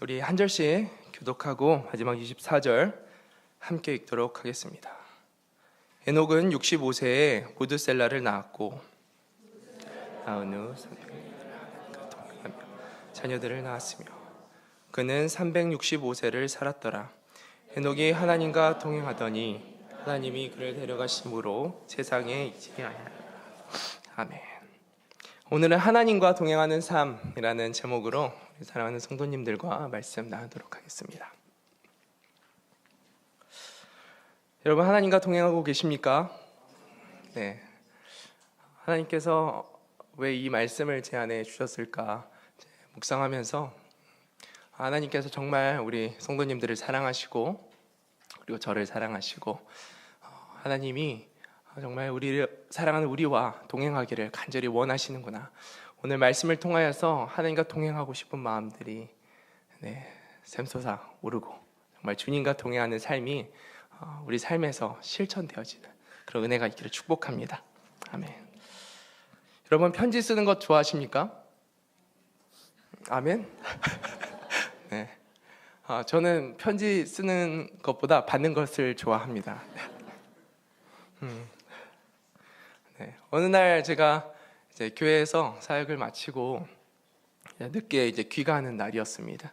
우리 한 절씩 교독하고 마지막 24절 함께 읽도록 하겠습니다. 에녹은 65세에 모드셀라를 낳았고 낳은 후 300년을 하나님과 동행하며 자녀들을 낳았으며 그는 365세를 살았더라. 에녹이 하나님과 동행하더니 하나님이 그를 데려가심으로 세상에 있지 아니하니라. 아멘. 오늘은 하나님과 동행하는 삶이라는 제목으로 사랑하는 성도님들과 말씀 나누도록 하겠습니다. 여러분, 하나님과 동행하고 계십니까? 네. 하나님께서 왜 이 말씀을 제 안에 주셨을까 묵상하면서 하나님께서 정말 우리 성도님들을 사랑하시고 그리고 저를 사랑하시고 하나님이 정말 우리를 사랑하는 우리와 동행하기를 간절히 원하시는구나. 오늘 말씀을 통하여서 하나님과 동행하고 싶은 마음들이 샘솟아 오르고 정말 주님과 동행하는 삶이 우리 삶에서 실천되어지는 그런 은혜가 있기를 축복합니다. 아멘. 여러분, 편지 쓰는 것 좋아하십니까? 아멘. 네. 저는 편지 쓰는 것보다 받는 것을 좋아합니다. 네. 어느 날 제가 이제 교회에서 사역을 마치고 늦게 이제 귀가하는 날이었습니다.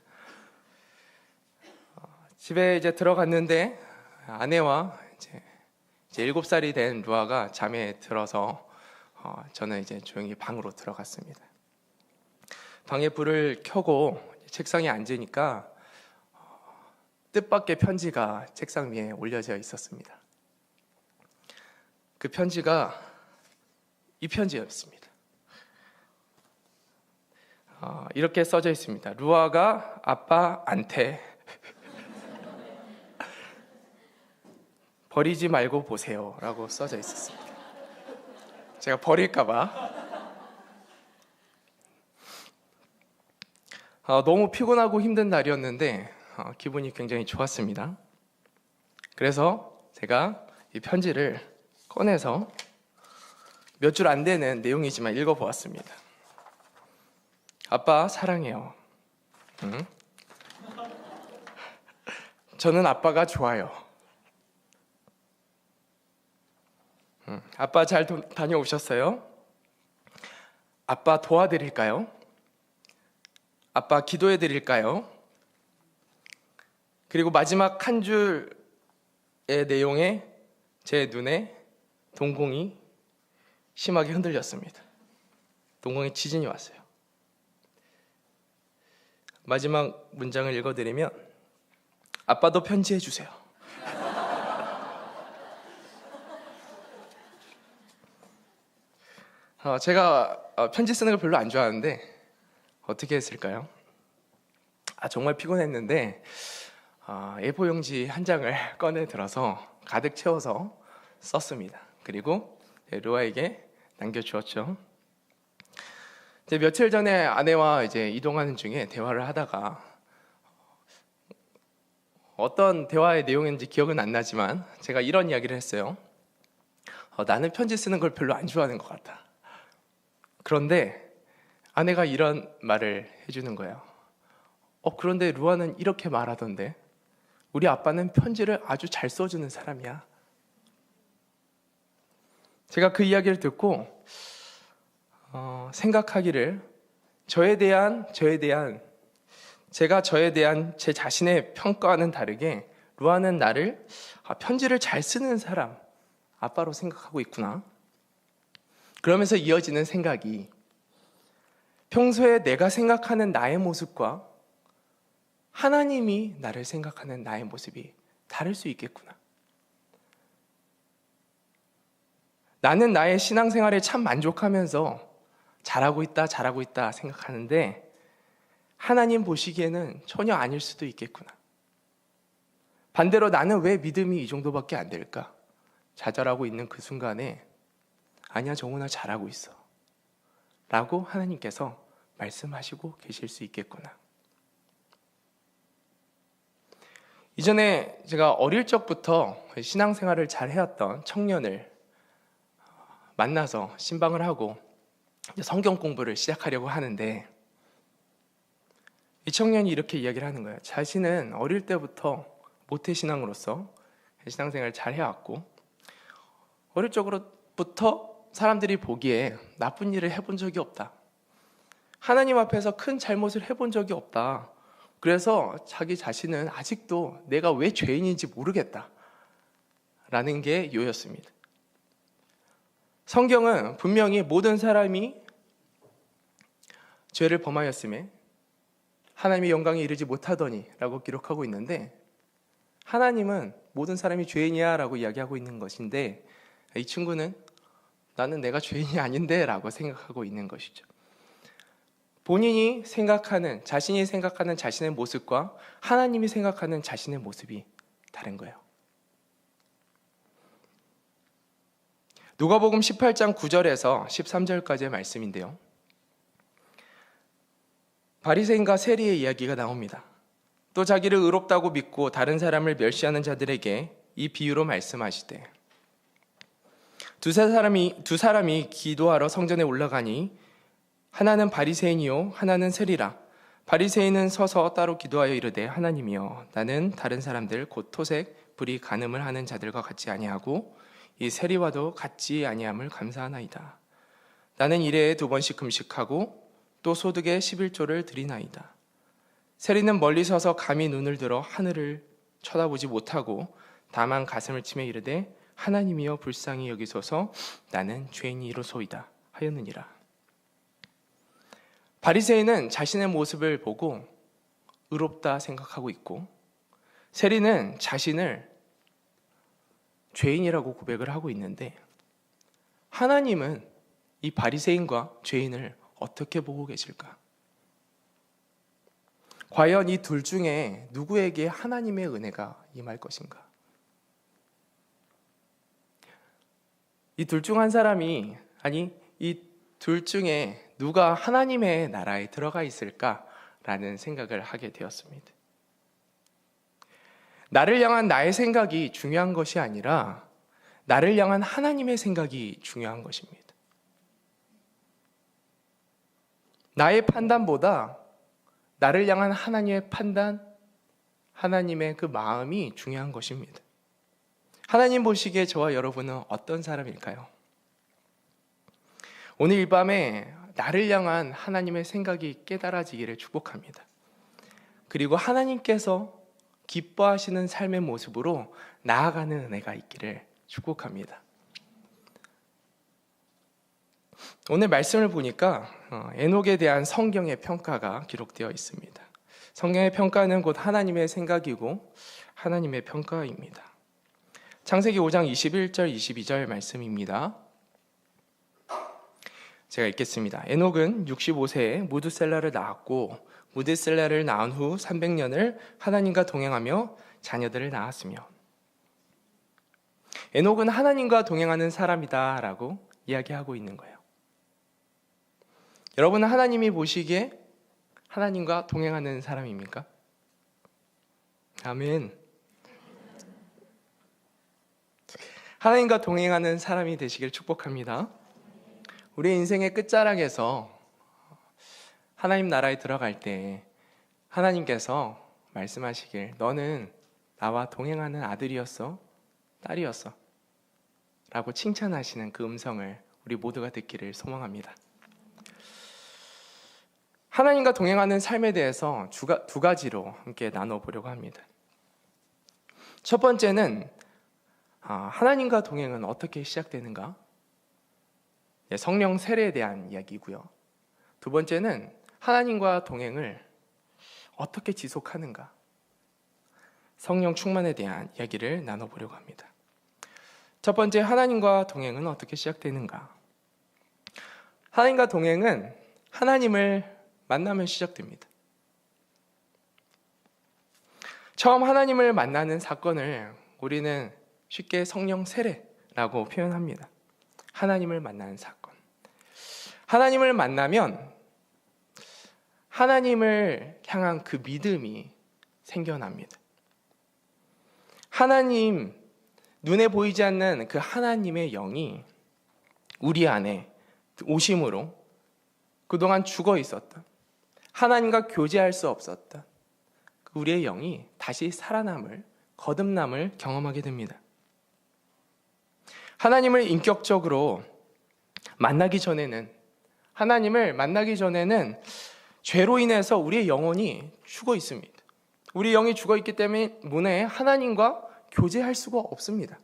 집에 이제 들어갔는데 아내와 이제 7살이 된 루아가 잠에 들어서 저는 이제 조용히 방으로 들어갔습니다. 방에 불을 켜고 책상에 앉으니까 뜻밖의 편지가 책상 위에 올려져 있었습니다. 그 편지가 이 편지였습니다. 이렇게 써져 있습니다. 루아가 아빠한테 버리지 말고 보세요 라고 써져 있었습니다. 제가 버릴까봐 너무 피곤하고 힘든 날이었는데 기분이 굉장히 좋았습니다. 그래서 제가 이 편지를 꺼내서 몇 줄 안 되는 내용이지만 읽어보았습니다. 아빠 사랑해요. 저는 아빠가 좋아요. 아빠 잘 다녀오셨어요? 아빠 도와드릴까요? 아빠 기도해드릴까요? 그리고 마지막 한 줄의 내용에 제 눈에 동공이 심하게 흔들렸습니다. 동공에 지진이 왔어요. 마지막 문장을 읽어드리면 아빠도 편지해 주세요. 제가 편지 쓰는 걸 별로 안 좋아하는데 어떻게 했을까요? 정말 피곤했는데 A4 용지 한 장을 꺼내 들어서 가득 채워서 썼습니다. 그리고 루아에게 남겨주었죠. 이제 며칠 전에 아내와 이제 이동하는 중에 대화를 하다가 어떤 대화의 내용인지 기억은 안 나지만 제가 이런 이야기를 했어요. 나는 편지 쓰는 걸 별로 안 좋아하는 것 같아. 그런데 아내가 이런 말을 해주는 거예요. 그런데 루아는 이렇게 말하던데 우리 아빠는 편지를 아주 잘 써주는 사람이야. 제가 그 이야기를 듣고 생각하기를 제가 저에 대한 제 자신의 평가와는 다르게 루아는 나를 편지를 잘 쓰는 사람, 아빠로 생각하고 있구나. 그러면서 이어지는 생각이 평소에 내가 생각하는 나의 모습과 하나님이 나를 생각하는 나의 모습이 다를 수 있겠구나. 나는 나의 신앙생활에 참 만족하면서 잘하고 있다 생각하는데 하나님 보시기에는 전혀 아닐 수도 있겠구나. 반대로 나는 왜 믿음이 이 정도밖에 안 될까? 좌절하고 있는 그 순간에 아니야, 정훈아 잘하고 있어 라고 하나님께서 말씀하시고 계실 수 있겠구나. 이전에 제가 어릴 적부터 신앙생활을 잘 해왔던 청년을 만나서 신방을 하고 성경 공부를 시작하려고 하는데 이 청년이 이렇게 이야기를 하는 거예요. 자신은 어릴 때부터 모태신앙으로서 신앙생활을 잘 해왔고, 어릴 적부터 사람들이 보기에 나쁜 일을 해본 적이 없다. 하나님 앞에서 큰 잘못을 해본 적이 없다. 그래서 자기 자신은 아직도 내가 왜 죄인인지 모르겠다 라는 게 요였습니다. 성경은 분명히 모든 사람이 죄를 범하였음에 하나님의 영광에 이르지 못하더니 라고 기록하고 있는데, 하나님은 모든 사람이 죄인이야 라고 이야기하고 있는 것인데, 이 친구는 나는 내가 죄인이 아닌데 라고 생각하고 있는 것이죠. 본인이 생각하는, 자신이 생각하는 자신의 모습과 하나님이 생각하는 자신의 모습이 다른 거예요. 누가복음 18장 9절에서 13절까지의 말씀인데요, 바리새인과 세리의 이야기가 나옵니다. 또 자기를 의롭다고 믿고 다른 사람을 멸시하는 자들에게 이 비유로 말씀하시되, 두 사람이 기도하러 성전에 올라가니 하나는 바리새인이요 하나는 세리라. 바리새인은 서서 따로 기도하여 이르되, 하나님이여, 나는 다른 사람들 곧 토색 불의 간음을 하는 자들과 같지 아니하고 이 세리와도 같지 아니함을 감사하나이다. 나는 일회에 2번씩 금식하고 또 소득의 11조를 드리나이다. 세리는 멀리 서서 감히 눈을 들어 하늘을 쳐다보지 못하고 다만 가슴을 치며 이르되, 하나님이여 불쌍히 여기소서, 나는 죄인이로소이다 하였느니라. 바리새인은 자신의 모습을 보고 의롭다 생각하고 있고, 세리는 자신을 죄인이라고 고백을 하고 있는데, 하나님은 이 바리새인과 죄인을 어떻게 보고 계실까? 과연 이 둘 중에 누구에게 하나님의 은혜가 임할 것인가? 이 둘 중 한 사람이, 아니 이 둘 중에 누가 하나님의 나라에 들어가 있을까라는 생각을 하게 되었습니다. 나를 향한 나의 생각이 중요한 것이 아니라 나를 향한 하나님의 생각이 중요한 것입니다. 나의 판단보다 나를 향한 하나님의 판단, 하나님의 그 마음이 중요한 것입니다. 하나님 보시기에 저와 여러분은 어떤 사람일까요? 오늘 이 밤에 나를 향한 하나님의 생각이 깨달아지기를 축복합니다. 그리고 하나님께서 기뻐하시는 삶의 모습으로 나아가는 은혜가 있기를 축복합니다. 오늘 말씀을 보니까 에녹에 대한 성경의 평가가 기록되어 있습니다. 성경의 평가는 곧 하나님의 생각이고 하나님의 평가입니다. 창세기 5장 21절 22절 말씀입니다. 제가 읽겠습니다. 에녹은 65세에 무드셀라를 낳았고 무드셀라를 낳은 후 300년을 하나님과 동행하며 자녀들을 낳았으며. 에녹은 하나님과 동행하는 사람이다 라고 이야기하고 있는 거예요. 여러분은 하나님이 보시기에 하나님과 동행하는 사람입니까? 아멘. 하나님과 동행하는 사람이 되시길 축복합니다. 우리 인생의 끝자락에서 하나님 나라에 들어갈 때 하나님께서 말씀하시길, 너는 나와 동행하는 아들이었어, 딸이었어 라고 칭찬하시는 그 음성을 우리 모두가 듣기를 소망합니다. 하나님과 동행하는 삶에 대해서 두 가지로 함께 나눠보려고 합니다. 첫 번째는 하나님과 동행은 어떻게 시작되는가? 성령 세례에 대한 이야기고요. 두 번째는 하나님과 동행을 어떻게 지속하는가? 성령 충만에 대한 이야기를 나눠보려고 합니다. 첫 번째, 하나님과 동행은 어떻게 시작되는가? 하나님과 동행은 하나님을 만나면 시작됩니다. 처음 하나님을 만나는 사건을 우리는 쉽게 성령 세례라고 표현합니다. 하나님을 만나는 사건. 하나님을 만나면 하나님을 향한 그 믿음이 생겨납니다. 하나님, 눈에 보이지 않는 그 하나님의 영이 우리 안에 오심으로 그동안 죽어 있었던 하나님과 교제할 수 없었던 우리의 영이 다시 살아남을, 거듭남을 경험하게 됩니다. 하나님을 인격적으로 만나기 전에는, 죄로 인해서 우리의 영혼이 죽어 있습니다. 우리 영이 죽어 있기 때문에 하나님과 교제할 수가 없습니다.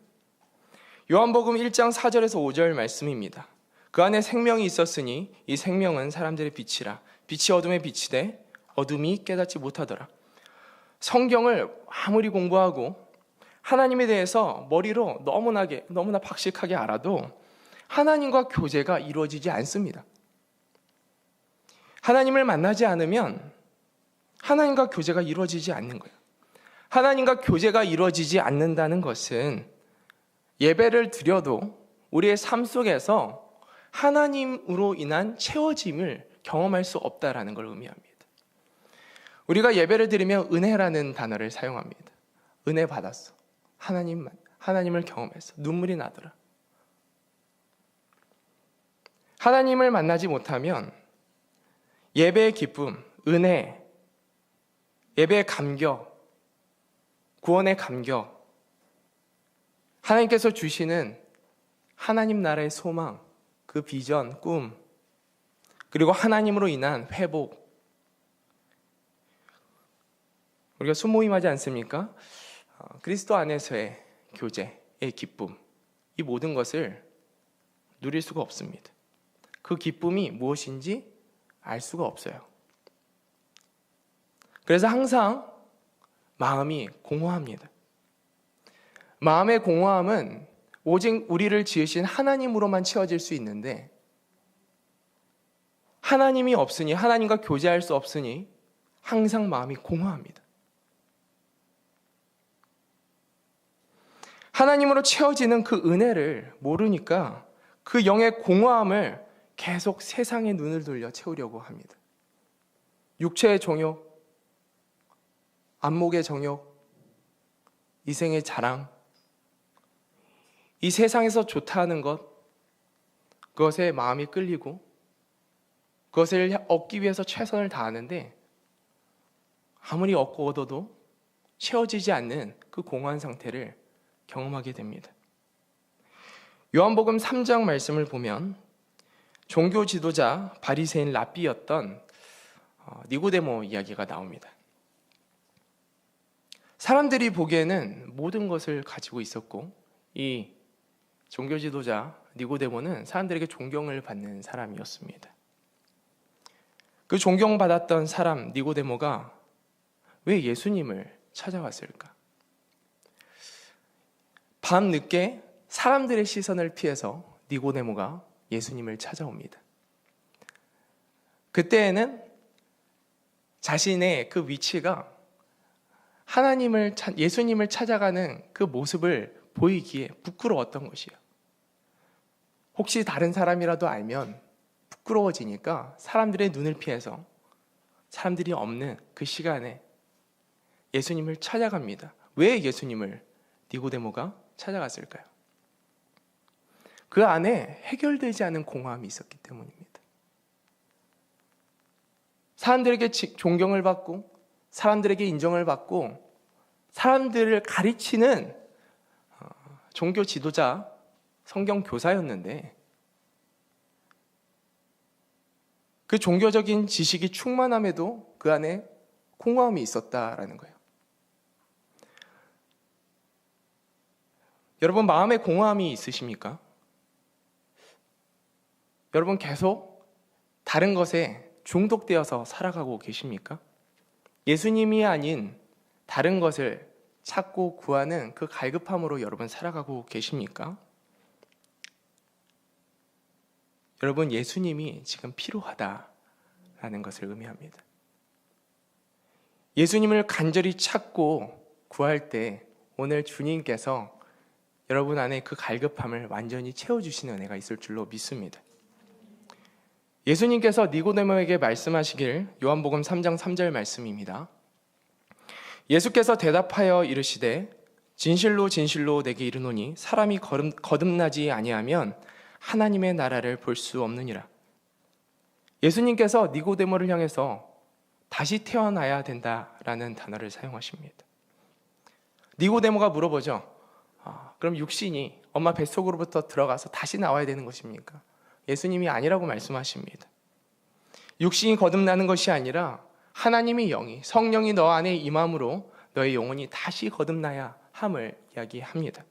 요한복음 1장 4절에서 5절 말씀입니다. 그 안에 생명이 있었으니 이 생명은 사람들의 빛이라. 빛이 어둠에 비치되 어둠이 깨닫지 못하더라. 성경을 아무리 공부하고 하나님에 대해서 머리로 너무나 박식하게 알아도 하나님과 교제가 이루어지지 않습니다. 하나님을 만나지 않으면 하나님과 교제가 이루어지지 않는 거예요. 하나님과 교제가 이루어지지 않는다는 것은 예배를 드려도 우리의 삶 속에서 하나님으로 인한 채워짐을 경험할 수 없다라는 걸 의미합니다. 우리가 예배를 드리면 은혜라는 단어를 사용합니다. 은혜 받았어. 하나님을 경험했어. 눈물이 나더라. 하나님을 만나지 못하면 예배의 기쁨, 은혜, 예배의 감격, 구원의 감격, 하나님께서 주시는 하나님 나라의 소망, 그 비전, 꿈, 그리고 하나님으로 인한 회복. 우리가 순모임하지 않습니까? 그리스도 안에서의 교제의 기쁨, 이 모든 것을 누릴 수가 없습니다. 그 기쁨이 무엇인지 알 수가 없어요. 그래서 항상 마음이 공허합니다. 마음의 공허함은 오직 우리를 지으신 하나님으로만 채워질 수 있는데, 하나님이 없으니, 하나님과 교제할 수 없으니 항상 마음이 공허합니다. 하나님으로 채워지는 그 은혜를 모르니까 그 영의 공허함을 계속 세상의 눈을 돌려 채우려고 합니다. 육체의 정욕, 안목의 정욕, 이생의 자랑, 이 세상에서 좋다 하는 것, 그것에 마음이 끌리고 그것을 얻기 위해서 최선을 다하는데 아무리 얻고 얻어도 채워지지 않는 그 공허한 상태를 경험하게 됩니다. 요한복음 3장 말씀을 보면 종교 지도자 바리새인 랍비였던 니고데모 이야기가 나옵니다. 사람들이 보기에는 모든 것을 가지고 있었고, 이 종교 지도자 니고데모는 사람들에게 존경을 받는 사람이었습니다. 그 존경받았던 사람 니고데모가 왜 예수님을 찾아왔을까? 밤늦게 사람들의 시선을 피해서 니고데모가 예수님을 찾아옵니다. 그때에는 자신의 그 위치가 예수님을 찾아가는 그 모습을 보이기에 부끄러웠던 것이에요. 혹시 다른 사람이라도 알면 부끄러워지니까 사람들의 눈을 피해서 사람들이 없는 그 시간에 예수님을 찾아갑니다. 왜 예수님을 니고데모가 찾아갔을까요? 그 안에 해결되지 않은 공허함이 있었기 때문입니다. 사람들에게 존경을 받고 사람들에게 인정을 받고 사람들을 가르치는 종교 지도자, 성경 교사였는데 그 종교적인 지식이 충만함에도 그 안에 공허함이 있었다라는 거예요. 여러분, 마음에 공허함이 있으십니까? 여러분, 계속 다른 것에 중독되어서 살아가고 계십니까? 예수님이 아닌 다른 것을 찾고 구하는 그 갈급함으로 여러분 살아가고 계십니까? 여러분, 예수님이 지금 필요하다라는 것을 의미합니다. 예수님을 간절히 찾고 구할 때 오늘 주님께서 여러분 안에 그 갈급함을 완전히 채워주시는 은혜가 있을 줄로 믿습니다. 예수님께서 니고데모에게 말씀하시길 요한복음 3장 3절 말씀입니다. 예수께서 대답하여 이르시되 진실로 진실로 내게 이르노니 사람이 거듭나지 아니하면 하나님의 나라를 볼 수 없느니라. 예수님께서 니고데모를 향해서 다시 태어나야 된다라는 단어를 사용하십니다. 니고데모가 물어보죠. 그럼 육신이 엄마 뱃속으로부터 들어가서 다시 나와야 되는 것입니까? 예수님이 아니라고 말씀하십니다. 육신이 거듭나는 것이 아니라 하나님의 영이, 성령이 너 안에 임함으로 너의 영혼이 다시 거듭나야 함을 이야기합니다.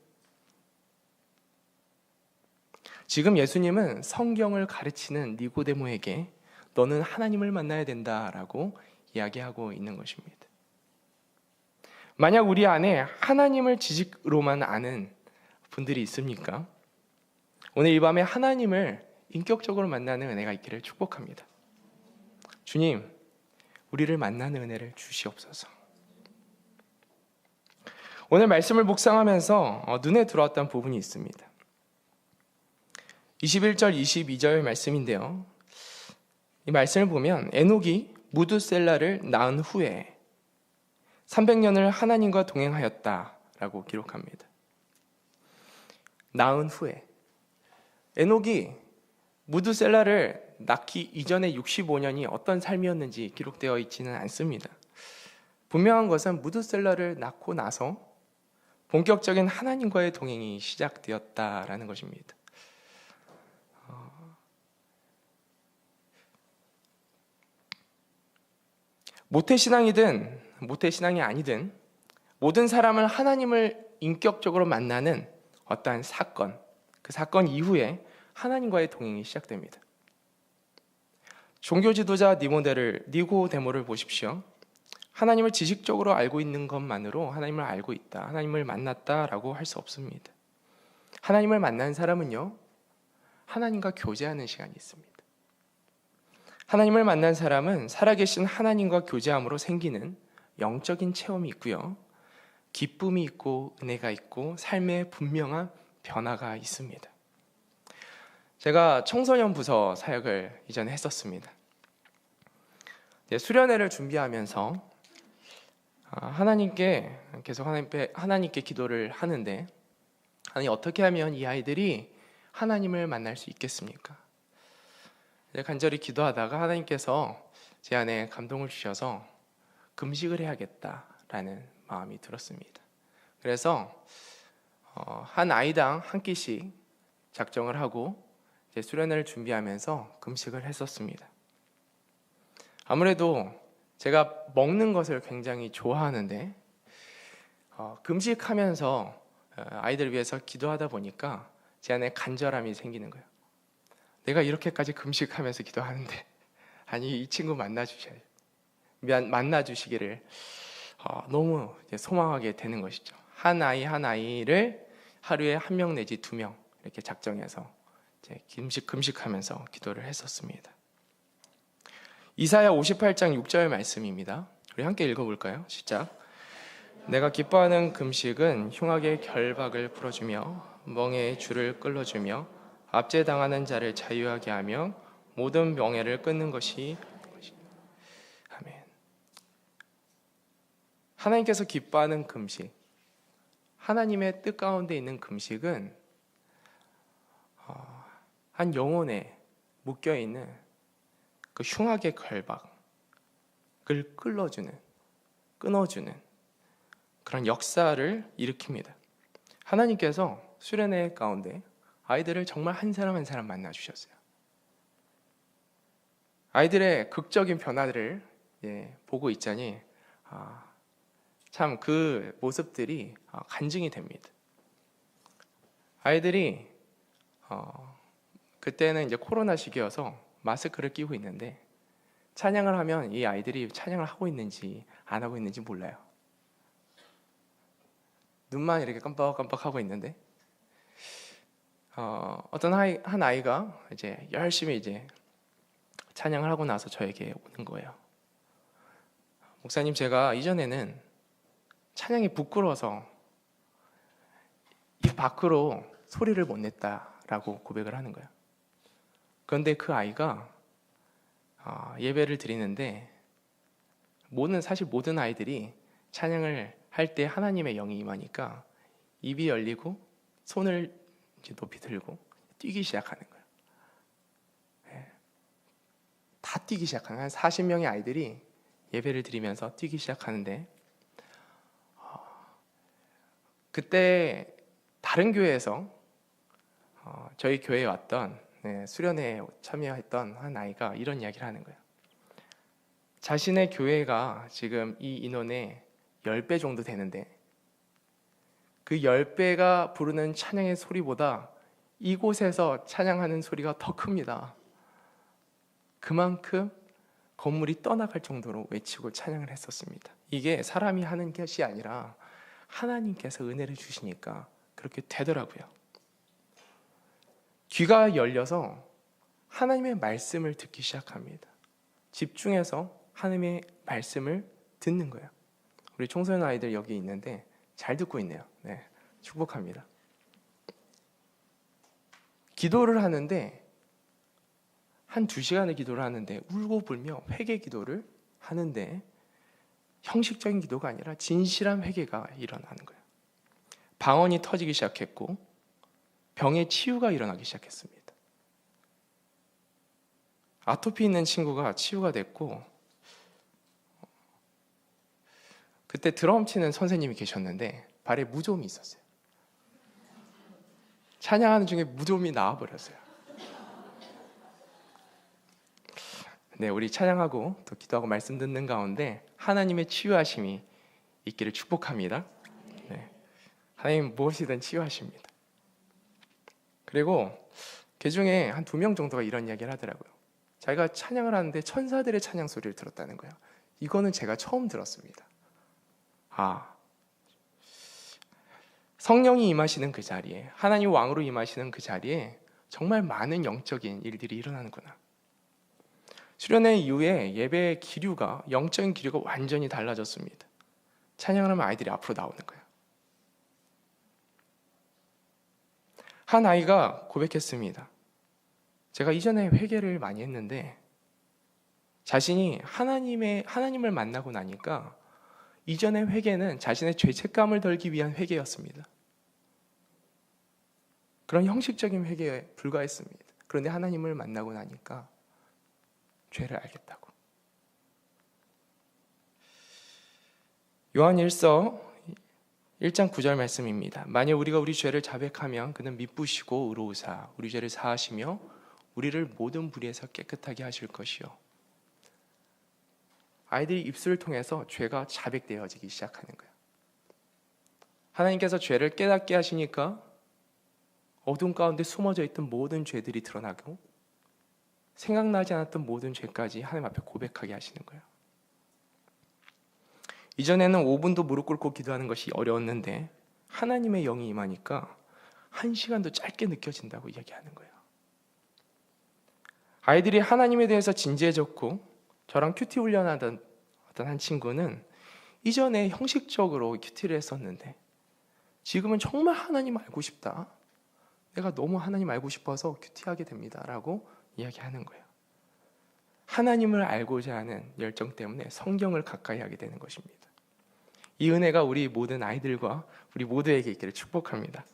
지금 예수님은 성경을 가르치는 니고데모에게 너는 하나님을 만나야 된다라고 이야기하고 있는 것입니다. 만약 우리 안에 하나님을 지식으로만 아는 분들이 있습니까? 오늘 이 밤에 하나님을 인격적으로 만나는 은혜가 있기를 축복합니다. 주님, 우리를 만나는 은혜를 주시옵소서. 오늘 말씀을 묵상하면서 눈에 들어왔던 부분이 있습니다. 21절, 22절 말씀인데요. 이 말씀을 보면 에녹이 무두셀라를 낳은 후에 300년을 하나님과 동행하였다라고 기록합니다. 낳은 후에. 에녹이 무두셀라를 낳기 이전의 65년이 어떤 삶이었는지 기록되어 있지는 않습니다. 분명한 것은 무두셀라를 낳고 나서 본격적인 하나님과의 동행이 시작되었다라는 것입니다. 모태신앙이든 모태신앙이 아니든 모든 사람은 하나님을 인격적으로 만나는 어떠한 사건, 그 사건 이후에 하나님과의 동행이 시작됩니다. 종교 지도자 니고데모를 보십시오. 하나님을 지식적으로 알고 있는 것만으로 하나님을 알고 있다, 하나님을 만났다라고 할 수 없습니다. 하나님을 만난 사람은요, 하나님과 교제하는 시간이 있습니다. 하나님을 만난 사람은 살아계신 하나님과 교제함으로 생기는 영적인 체험이 있고요, 기쁨이 있고 은혜가 있고 삶의 분명한 변화가 있습니다. 제가 청소년 부서 사역을 이전에 했었습니다. 수련회를 준비하면서 하나님께 기도를 하는데, 아니 어떻게 하면 이 아이들이 하나님을 만날 수 있겠습니까? 간절히 기도하다가 하나님께서 제 안에 감동을 주셔서 금식을 해야겠다라는 마음이 들었습니다. 그래서 한 아이당 한 끼씩 작정을 하고 이제 수련회를 준비하면서 금식을 했었습니다. 아무래도 제가 먹는 것을 굉장히 좋아하는데 금식하면서 아이들을 위해서 기도하다 보니까 제 안에 간절함이 생기는 거예요. 내가 이렇게까지 금식하면서 기도하는데 아니 이 친구 만나주시기를 너무 소망하게 되는 것이죠. 한 아이를 하루에 1명 내지 2명 이렇게 작정해서 이제 금식하면서 기도를 했었습니다. 이사야 58장 6절 말씀입니다. 우리 함께 읽어볼까요? 시작. 내가 기뻐하는 금식은 흉악의 결박을 풀어주며 멍에의 줄을 끌어주며 압제당하는 자를 자유하게 하며 모든 명예를 끊는 것이. 아멘. 하나님께서 기뻐하는 금식, 하나님의 뜻 가운데 있는 금식은 한 영혼에 묶여있는 그 흉악의 결박을 끊어주는 그런 역사를 일으킵니다. 하나님께서 수련회 가운데 아이들을 정말 한 사람 한 사람 만나주셨어요. 아이들의 극적인 변화들을 보고 있자니 참 그 모습들이 간증이 됩니다. 아이들이 그때는 이제 코로나 시기여서 마스크를 끼고 있는데 찬양을 하면 이 아이들이 찬양을 하고 있는지 안 하고 있는지 몰라요. 눈만 이렇게 깜빡깜빡 하고 있는데 어떤 한 아이가 이제 열심히 이제 찬양을 하고 나서 저에게 오는 거예요. 목사님, 제가 이전에는 찬양이 부끄러워서 입 밖으로 소리를 못 냈다라고 고백을 하는 거예요. 그런데 그 아이가 예배를 드리는데 사실 모든 아이들이 찬양을 할 때 하나님의 영이 임하니까 입이 열리고 손을 이제 높이 들고 뛰기 시작하는 거예요. 다 뛰기 시작하는 한 40명의 아이들이 예배를 드리면서 뛰기 시작하는데 그때 다른 교회에서 저희 교회에 왔던 수련회에 참여했던 한 아이가 이런 이야기를 하는 거예요. 자신의 교회가 지금 이 인원의 10배 정도 되는데 그 10배가 부르는 찬양의 소리보다 이곳에서 찬양하는 소리가 더 큽니다. 그만큼 건물이 떠나갈 정도로 외치고 찬양을 했었습니다. 이게 사람이 하는 것이 아니라 하나님께서 은혜를 주시니까 그렇게 되더라고요. 귀가 열려서 하나님의 말씀을 듣기 시작합니다. 집중해서 하나님의 말씀을 듣는 거예요. 우리 청소년 아이들 여기 있는데 잘 듣고 있네요. 네, 축복합니다. 기도를 하는데 한 2시간의 기도를 하는데 울고 불며 회개 기도를 하는데 형식적인 기도가 아니라 진실한 회개가 일어나는 거예요. 방언이 터지기 시작했고 병의 치유가 일어나기 시작했습니다. 아토피 있는 친구가 치유가 됐고 그때 드럼 치는 선생님이 계셨는데 발에 무좀이 있었어요. 찬양하는 중에 무좀이 나와버렸어요. 네, 우리 찬양하고 또 기도하고 말씀 듣는 가운데 하나님의 치유하심이 있기를 축복합니다. 네, 하나님 무엇이든 치유하십니다. 그리고 그 중에 한 2명 정도가 이런 이야기를 하더라고요. 자기가 찬양을 하는데 천사들의 찬양 소리를 들었다는 거예요. 이거는 제가 처음 들었습니다. 성령이 임하시는 그 자리에, 하나님 왕으로 임하시는 그 자리에 정말 많은 영적인 일들이 일어나는구나. 수련회 이후에 예배의 기류가, 영적인 기류가 완전히 달라졌습니다. 찬양을 하면 아이들이 앞으로 나오는 거예요. 한 아이가 고백했습니다. 제가 이전에 회개를 많이 했는데 자신이 하나님을 만나고 나니까 이전의 회개는 자신의 죄책감을 덜기 위한 회개였습니다. 그런 형식적인 회개에 불과했습니다. 그런데 하나님을 만나고 나니까 죄를 알겠다고. 요한 1서 1장 9절 말씀입니다. 만일 우리가 우리 죄를 자백하면 그는 미쁘시고 의로우사 우리 죄를 사하시며 우리를 모든 불의에서 깨끗하게 하실 것이요. 아이들이 입술을 통해서 죄가 자백되어지기 시작하는 거예요. 하나님께서 죄를 깨닫게 하시니까 어둠 가운데 숨어져 있던 모든 죄들이 드러나고 생각나지 않았던 모든 죄까지 하나님 앞에 고백하게 하시는 거예요. 이전에는 5분도 무릎 꿇고 기도하는 것이 어려웠는데 하나님의 영이 임하니까 1시간도 짧게 느껴진다고 이야기하는 거예요. 아이들이 하나님에 대해서 진지해졌고 저랑 큐티 훈련하던 어떤 한 친구는 이전에 형식적으로 큐티를 했었는데 지금은 정말 하나님 알고 싶다. 내가 너무 하나님 알고 싶어서 큐티하게 됩니다. 라고 이야기하는 거예요. 하나님을 알고자 하는 열정 때문에 성경을 가까이 하게 되는 것입니다. 이 은혜가 우리 모든 아이들과 우리 모두에게 있기를 축복합니다.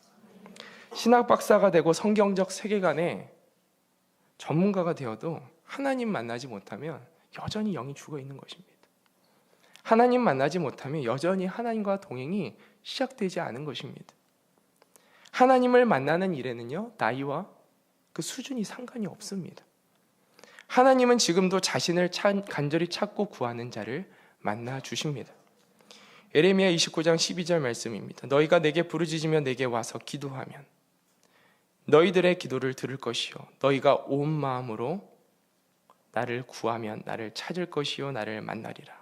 신학 박사가 되고 성경적 세계관에 전문가가 되어도 하나님 만나지 못하면 여전히 영이 죽어 있는 것입니다. 하나님 만나지 못하면 여전히 하나님과 동행이 시작되지 않은 것입니다. 하나님을 만나는 일에는요, 나이와 그 수준이 상관이 없습니다. 하나님은 지금도 자신을 간절히 찾고 구하는 자를 만나 주십니다. 예레미야 29장 12절 말씀입니다. 너희가 내게 부르짖으며 내게 와서 기도하면 너희들의 기도를 들을 것이요 너희가 온 마음으로 나를 구하면 나를 찾을 것이요 나를 만나리라.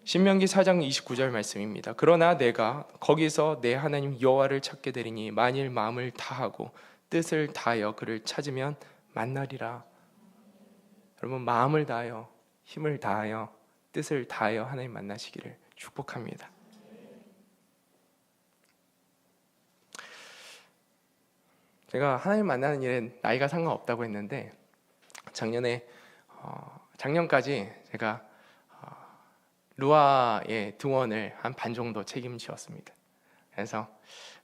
신명기 4장 29절 말씀입니다. 그러나 내가 거기서 내 하나님 여호와를 찾게 되리니 만일 마음을 다하고 뜻을 다하여 그를 찾으면 만나리라. 여러분, 마음을 다하여 힘을 다하여 뜻을 다하여 하나님 만나시기를 축복합니다. 제가 하나님 만나는 일에 나이가 상관없다고 했는데 작년까지 제가 루아의 등원을 한 반 정도 책임지었습니다. 그래서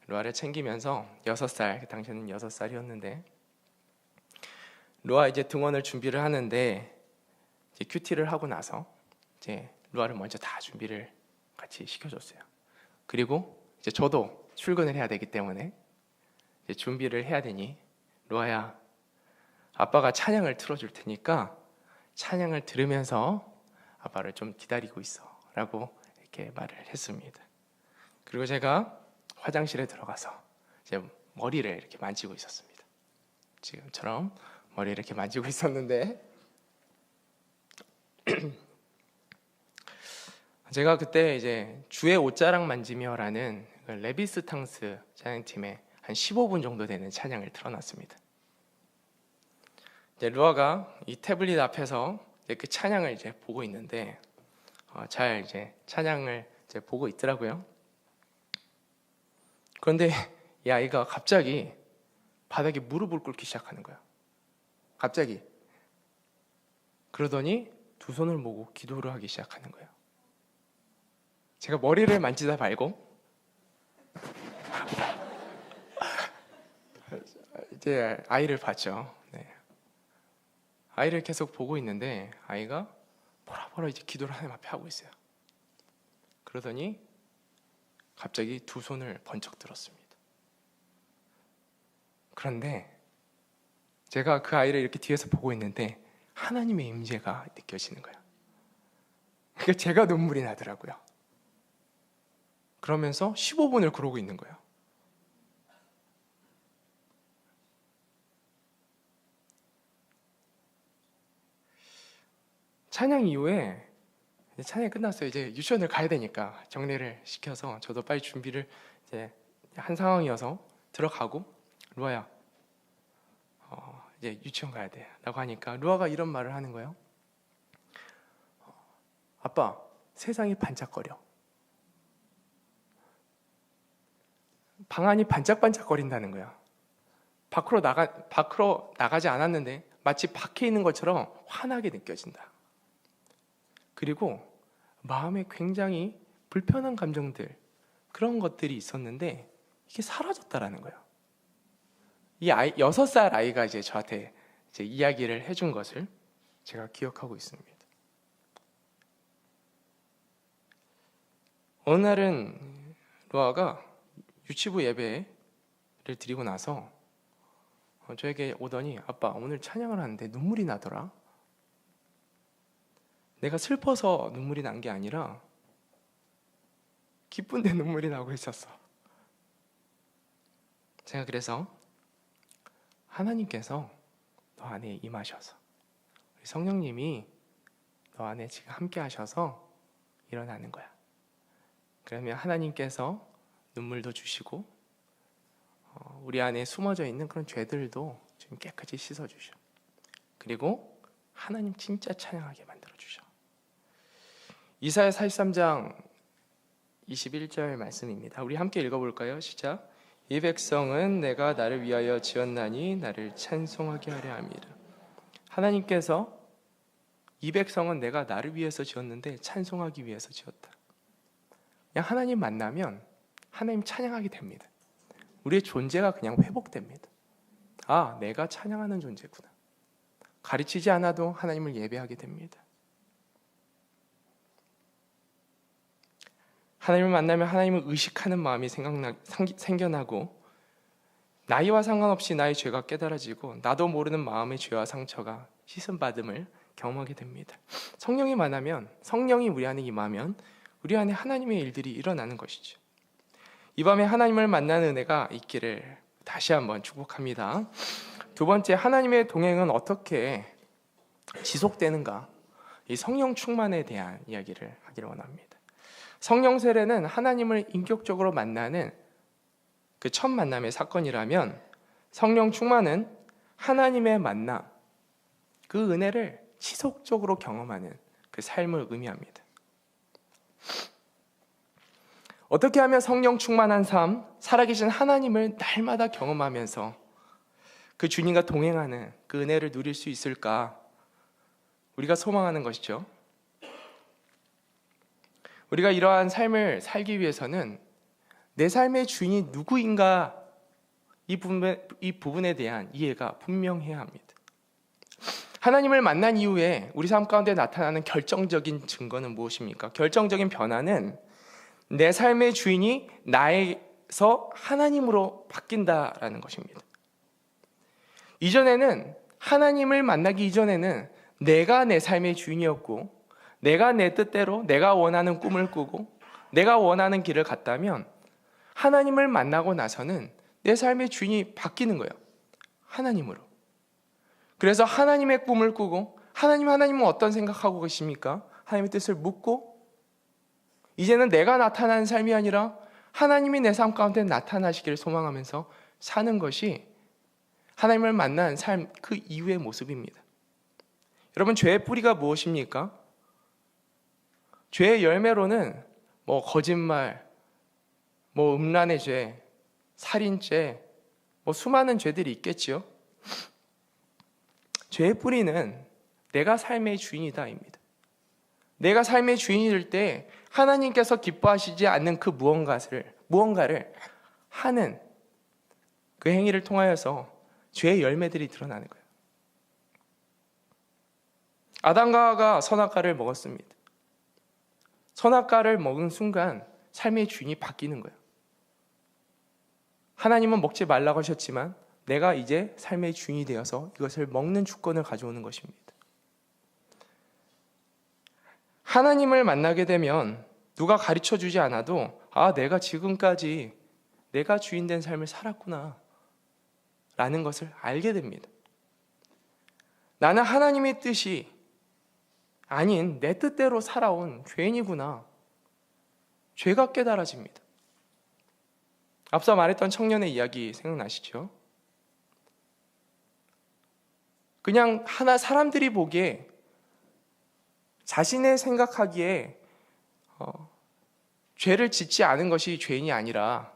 루아를 챙기면서 6살, 당시에는 6살이었는데 루아 이제 등원을 준비를 하는데 이제 큐티를 하고 나서 이제 루아를 먼저 다 준비를 같이 시켜줬어요. 그리고 이제 저도 출근을 해야 되기 때문에 이제 준비를 해야 되니, 루아야, 아빠가 찬양을 틀어줄 테니까 찬양을 들으면서 아빠를 좀 기다리고 있어 라고 이렇게 말을 했습니다. 그리고 제가 화장실에 들어가서 이제 머리를 이렇게 만지고 있었습니다. 지금처럼 머리를 이렇게 만지고 있었는데 제가 그때 이제 주의 옷자락 만지며라는 레비스탕스 찬양팀의 한 15분 정도 되는 찬양을 틀어놨습니다. 이제 루아가 이 태블릿 앞에서 이제 그 찬양을 이제 보고 있는데 잘 이제 찬양을 이제 보고 있더라고요. 그런데 이 아이가 갑자기 바닥에 무릎을 꿇기 시작하는 거예요. 갑자기. 그러더니 두 손을 모으고 기도를 하기 시작하는 거예요. 제가 머리를 만지다 말고 이제 아이를 봤죠. 네. 아이를 계속 보고 있는데 아이가 보라 이제 기도를 하나님 앞에 하고 있어요. 그러더니 갑자기 두 손을 번쩍 들었습니다. 그런데 제가 그 아이를 이렇게 뒤에서 보고 있는데 하나님의 임재가 느껴지는 거예요. 그러니까 제가 눈물이 나더라고요. 그러면서 15분을 그러고 있는 거예요. 찬양 이후에 찬양이 끝났어요. 이제 유치원을 가야 되니까 정리를 시켜서 저도 빨리 준비를 이제 한 상황이어서 들어가고, 루아야, 이제 유치원 가야 돼 라고 하니까 루아가 이런 말을 하는 거예요. 아빠, 세상이 반짝거려. 방안이 반짝반짝거린다는 거야. 밖으로 나가지 않았는데 마치 밖에 있는 것처럼 환하게 느껴진다. 그리고 마음에 굉장히 불편한 감정들, 그런 것들이 있었는데 이게 사라졌다라는 거예요. 이 아이, 6살 아이가 이제 저한테 이제 이야기를 해준 것을 제가 기억하고 있습니다. 어느 날은 루아가 유치부 예배를 드리고 나서 저에게 오더니, 아빠, 오늘 찬양을 하는데 눈물이 나더라. 내가 슬퍼서 눈물이 난 게 아니라 기쁜데 눈물이 나고 있었어. 제가 그래서 하나님께서 너 안에 임하셔서, 우리 성령님이 너 안에 지금 함께 하셔서 일어나는 거야. 그러면 하나님께서 눈물도 주시고 우리 안에 숨어져 있는 그런 죄들도 지금 깨끗이 씻어주셔. 그리고 하나님 진짜 찬양하게 만들어주셔. 이사야 43장 21절 말씀입니다. 우리 함께 읽어볼까요? 시작. 이 백성은 내가 나를 위하여 지었나니 나를 찬송하게 하려 함이라. 하나님께서 이 백성은 내가 나를 위해서 지었는데 찬송하기 위해서 지었다. 그냥 하나님 만나면 하나님 찬양하게 됩니다. 우리의 존재가 그냥 회복됩니다. 아, 내가 찬양하는 존재구나. 가르치지 않아도 하나님을 예배하게 됩니다. 하나님을 만나면 하나님을 의식하는 마음이 생겨나고, 나이와 상관없이 나의 죄가 깨달아지고 나도 모르는 마음의 죄와 상처가 씻음받음을 경험하게 됩니다. 성령이 만나면, 성령이 우리 안에 임하면 우리 안에 하나님의 일들이 일어나는 것이죠. 이 밤에 하나님을 만나는 은혜가 있기를 다시 한번 축복합니다. 두 번째, 하나님의 동행은 어떻게 지속되는가? 이 성령 충만에 대한 이야기를 하기를 원합니다. 성령 세례는 하나님을 인격적으로 만나는 그 첫 만남의 사건이라면, 성령 충만은 하나님의 만남, 그 은혜를 지속적으로 경험하는 그 삶을 의미합니다. 어떻게 하면 성령 충만한 삶, 살아계신 하나님을 날마다 경험하면서 그 주님과 동행하는 그 은혜를 누릴 수 있을까? 우리가 소망하는 것이죠. 우리가 이러한 삶을 살기 위해서는 내 삶의 주인이 누구인가, 이 부분에 대한 이해가 분명해야 합니다. 하나님을 만난 이후에 우리 삶 가운데 나타나는 결정적인 증거는 무엇입니까? 결정적인 변화는 내 삶의 주인이 나에서 하나님으로 바뀐다라는 것입니다. 이전에는, 하나님을 만나기 이전에는 내가 내 삶의 주인이었고, 내가 내 뜻대로 내가 원하는 꿈을 꾸고 내가 원하는 길을 갔다면, 하나님을 만나고 나서는 내 삶의 주인이 바뀌는 거예요. 하나님으로. 그래서 하나님의 꿈을 꾸고, 하나님은 어떤 생각하고 계십니까? 하나님의 뜻을 묻고, 이제는 내가 나타나는 삶이 아니라 하나님이 내 삶 가운데 나타나시기를 소망하면서 사는 것이 하나님을 만난 삶 그 이후의 모습입니다. 여러분, 죄의 뿌리가 무엇입니까? 죄의 열매로는 거짓말, 음란의 죄, 살인죄, 수많은 죄들이 있겠지요. 죄의 뿌리는 내가 삶의 주인이다입니다. 내가 삶의 주인이 될 때 하나님께서 기뻐하시지 않는 그 무언가를 하는 그 행위를 통하여서 죄의 열매들이 드러나는 거예요. 아담과 하와가 선악과를 먹었습니다. 선악과를 먹은 순간 삶의 주인이 바뀌는 거예요. 하나님은 먹지 말라고 하셨지만 내가 이제 삶의 주인이 되어서 이것을 먹는 주권을 가져오는 것입니다. 하나님을 만나게 되면 누가 가르쳐 주지 않아도 내가 지금까지 내가 주인 된 삶을 살았구나 라는 것을 알게 됩니다. 나는 하나님의 뜻이 아닌 내 뜻대로 살아온 죄인이구나. 죄가 깨달아집니다. 앞서 말했던 청년의 이야기 생각나시죠? 그냥 사람들이 보기에, 자신의 생각하기에 죄를 짓지 않은 것이 죄인이 아니라,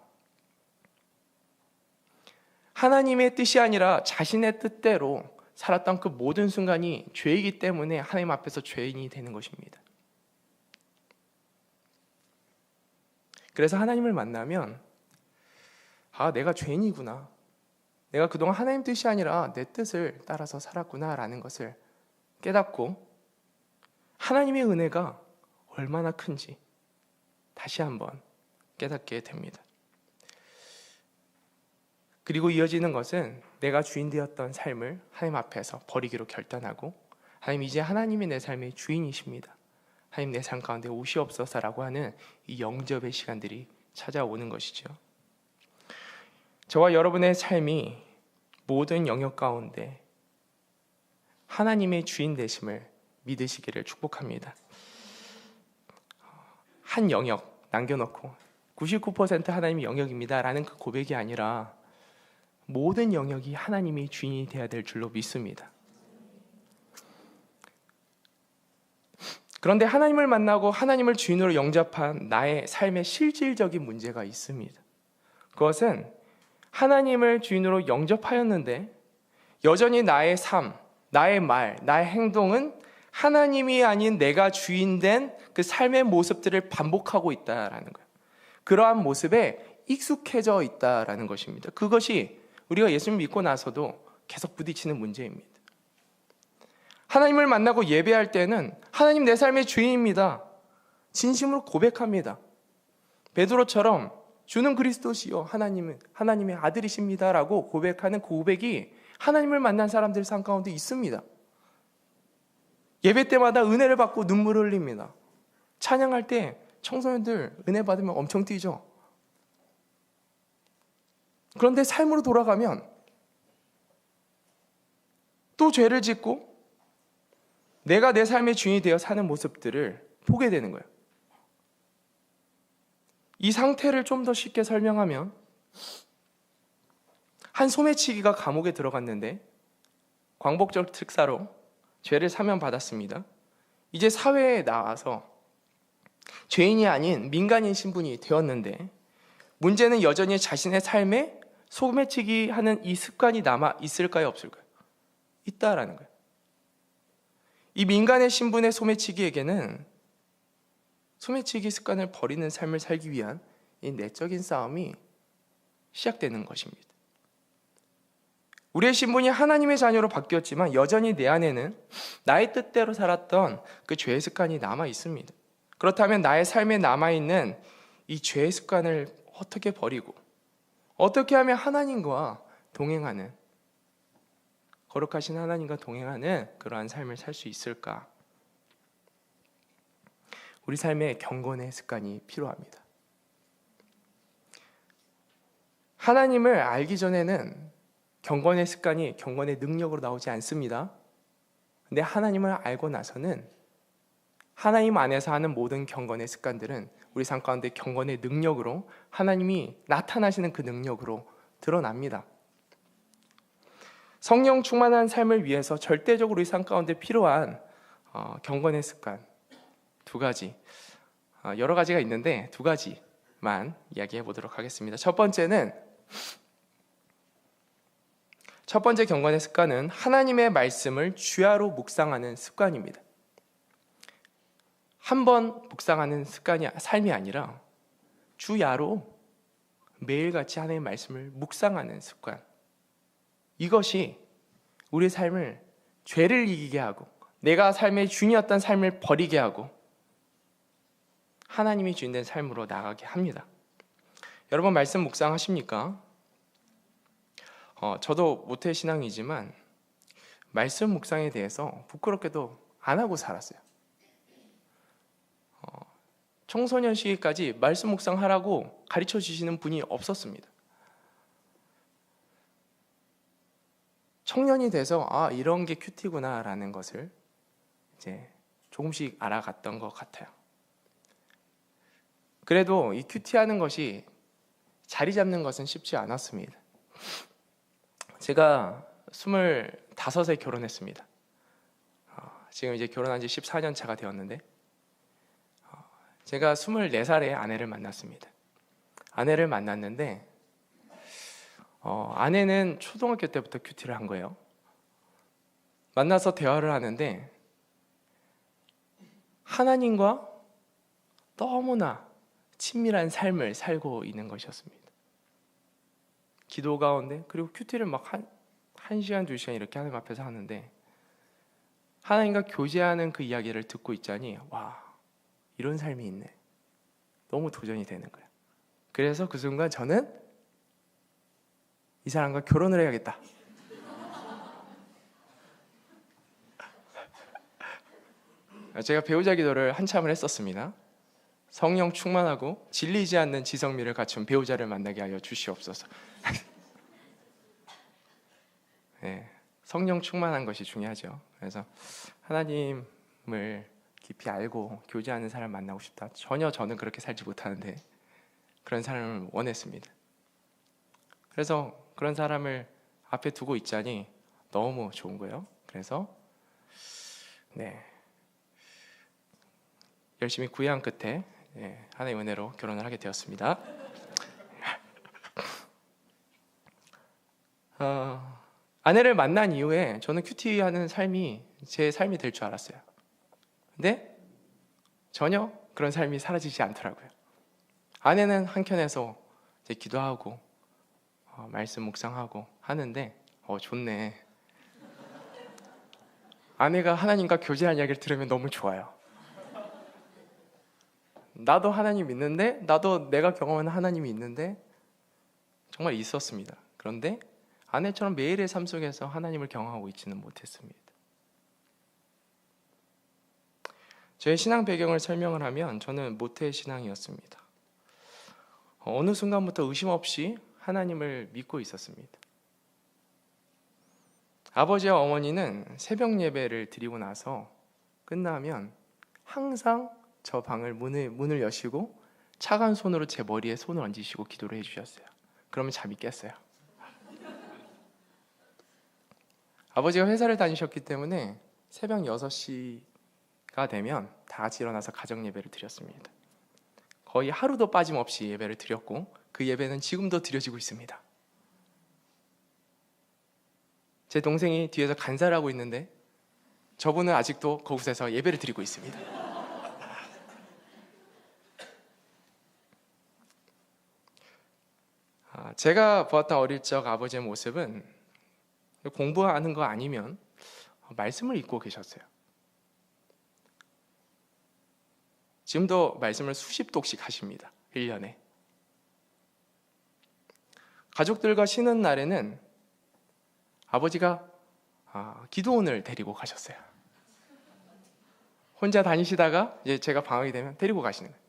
하나님의 뜻이 아니라 자신의 뜻대로 살았던 그 모든 순간이 죄이기 때문에 하나님 앞에서 죄인이 되는 것입니다. 그래서 하나님을 만나면 내가 죄인이구나, 내가 그동안 하나님 뜻이 아니라 내 뜻을 따라서 살았구나 라는 것을 깨닫고, 하나님의 은혜가 얼마나 큰지 다시 한번 깨닫게 됩니다. 그리고 이어지는 것은 내가 주인 되었던 삶을 하나님 앞에서 버리기로 결단하고, 하나님, 이제 하나님이 내 삶의 주인이십니다, 하나님 내 삶 가운데 오시옵소서라고 하는 이 영접의 시간들이 찾아오는 것이죠. 저와 여러분의 삶이 모든 영역 가운데 하나님의 주인 되심을 믿으시기를 축복합니다. 한 영역 남겨놓고 99% 하나님의 영역입니다 라는 그 고백이 아니라 모든 영역이 하나님이 주인이 되어야 될 줄로 믿습니다. 그런데 하나님을 만나고 하나님을 주인으로 영접한 나의 삶의 실질적인 문제가 있습니다. 그것은 하나님을 주인으로 영접하였는데 여전히 나의 삶, 나의 말, 나의 행동은 하나님이 아닌 내가 주인된 그 삶의 모습들을 반복하고 있다라는 거예요. 그러한 모습에 익숙해져 있다라는 것입니다. 그것이 우리가 예수님 믿고 나서도 계속 부딪히는 문제입니다. 하나님을 만나고 예배할 때는 하나님 내 삶의 주인입니다, 진심으로 고백합니다. 베드로처럼 주는 그리스도시요 하나님의 아들이십니다 라고 고백하는 그 고백이 하나님을 만난 사람들 삶 가운데 있습니다. 예배 때마다 은혜를 받고 눈물을 흘립니다. 찬양할 때 청소년들 은혜 받으면 엄청 뛰죠. 그런데 삶으로 돌아가면 또 죄를 짓고 내가 내 삶의 주인이 되어 사는 모습들을 보게 되는 거예요. 이 상태를 좀 더 쉽게 설명하면, 한 소매치기가 감옥에 들어갔는데 광복절 특사로 죄를 사면받았습니다. 이제 사회에 나와서 죄인이 아닌 민간인 신분이 되었는데, 문제는 여전히 자신의 삶에 소매치기 하는 이 습관이 남아 있을까요, 없을까요? 있다라는 거예요. 이 민간의 신분의 소매치기에게는 소매치기 습관을 버리는 삶을 살기 위한 이 내적인 싸움이 시작되는 것입니다. 우리의 신분이 하나님의 자녀로 바뀌었지만 여전히 내 안에는 나의 뜻대로 살았던 그 죄의 습관이 남아 있습니다. 그렇다면 나의 삶에 남아있는 이 죄의 습관을 어떻게 버리고 어떻게 하면 하나님과 동행하는, 거룩하신 하나님과 동행하는 그러한 삶을 살 수 있을까? 우리 삶에 경건의 습관이 필요합니다. 하나님을 알기 전에는 경건의 습관이 경건의 능력으로 나오지 않습니다. 근데 하나님을 알고 나서는 하나님 안에서 하는 모든 경건의 습관들은 우리 삶 가운데 경건의 능력으로, 하나님이 나타나시는 그 능력으로 드러납니다. 성령 충만한 삶을 위해서 절대적으로 우리 삶 가운데 필요한 경건의 습관 두 가지, 여러 가지가 있는데 두 가지만 이야기해 보도록 하겠습니다. 첫 번째 경건의 습관은 하나님의 말씀을 주야로 묵상하는 습관입니다. 한 번 묵상하는 삶이 아니라 주야로 매일같이 하나님의 말씀을 묵상하는 습관. 이것이 우리의 삶을 죄를 이기게 하고 내가 삶의 주인이었던 삶을 버리게 하고 하나님이 주인된 삶으로 나가게 합니다. 여러분 말씀 묵상하십니까? 저도 모태신앙이지만 말씀 묵상에 대해서 부끄럽게도 안 하고 살았어요. 청소년 시기까지 말씀 묵상하라고 가르쳐 주시는 분이 없었습니다. 청년이 돼서 이런 게 큐티구나 라는 것을 이제 조금씩 알아갔던 것 같아요. 그래도 이 큐티하는 것이 자리 잡는 것은 쉽지 않았습니다. 제가 25에 결혼했습니다. 지금 이제 결혼한 지 14년 차가 되었는데 제가 24살에 아내를 만났습니다. 아내를 만났는데 아내는 초등학교 때부터 큐티를 한 거예요. 만나서 대화를 하는데 하나님과 너무나 친밀한 삶을 살고 있는 것이었습니다. 기도 가운데, 그리고 큐티를 막 1시간, 2시간 이렇게 하나님 앞에서 하는데 하나님과 교제하는 그 이야기를 듣고 있자니 와, 이런 삶이 있네. 너무 도전이 되는 거예요. 그래서 그 순간 저는 이 사람과 결혼을 해야겠다. 제가 배우자 기도를 한참을 했었습니다. 성령 충만하고 질리지 않는 지성미를 갖춘 배우자를 만나게 하여 주시옵소서. 네, 성령 충만한 것이 중요하죠. 그래서 하나님을 깊이 알고 교제하는 사람 만나고 싶다. 전혀 저는 그렇게 살지 못하는데 그런 사람을 원했습니다. 그래서 그런 사람을 앞에 두고 있자니 너무 좋은 거예요. 그래서 열심히 구애한 끝에 하나님의 은혜로 결혼을 하게 되었습니다. 아내를 만난 이후에 저는 큐티하는 삶이 제 삶이 될 줄 알았어요. 근데 전혀 그런 삶이 사라지지 않더라고요. 아내는 한켠에서 이제 기도하고 말씀 묵상하고 하는데 좋네. 아내가 하나님과 교제하는 이야기를 들으면 너무 좋아요. 나도 하나님 있는데, 나도 내가 경험하는 하나님이 있는데 정말 있었습니다. 그런데 아내처럼 매일의 삶 속에서 하나님을 경험하고 있지는 못했습니다. 저의 신앙 배경을 설명을 하면 저는 모태 신앙이었습니다. 어느 순간부터 의심 없이 하나님을 믿고 있었습니다. 아버지와 어머니는 새벽 예배를 드리고 나서 끝나면 항상 저 방을 문을 여시고 차가운 손으로 제 머리에 손을 얹으시고 기도를 해주셨어요. 그러면 잠이 깼어요. 아버지가 회사를 다니셨기 때문에 새벽 6시가 되면 다 같이 일어나서 가정 예배를 드렸습니다. 거의 하루도 빠짐없이 예배를 드렸고 그 예배는 지금도 드려지고 있습니다. 제 동생이 뒤에서 간사를 하고 있는데 저분은 아직도 그곳에서 예배를 드리고 있습니다. 제가 보았던 어릴 적 아버지의 모습은 공부하는 거 아니면 말씀을 읽고 계셨어요. 지금도 말씀을 수십 독씩 하십니다. 1년에. 가족들과 쉬는 날에는 아버지가 기도원을 데리고 가셨어요. 혼자 다니시다가 이제 제가 방학이 되면 데리고 가시는 거예요.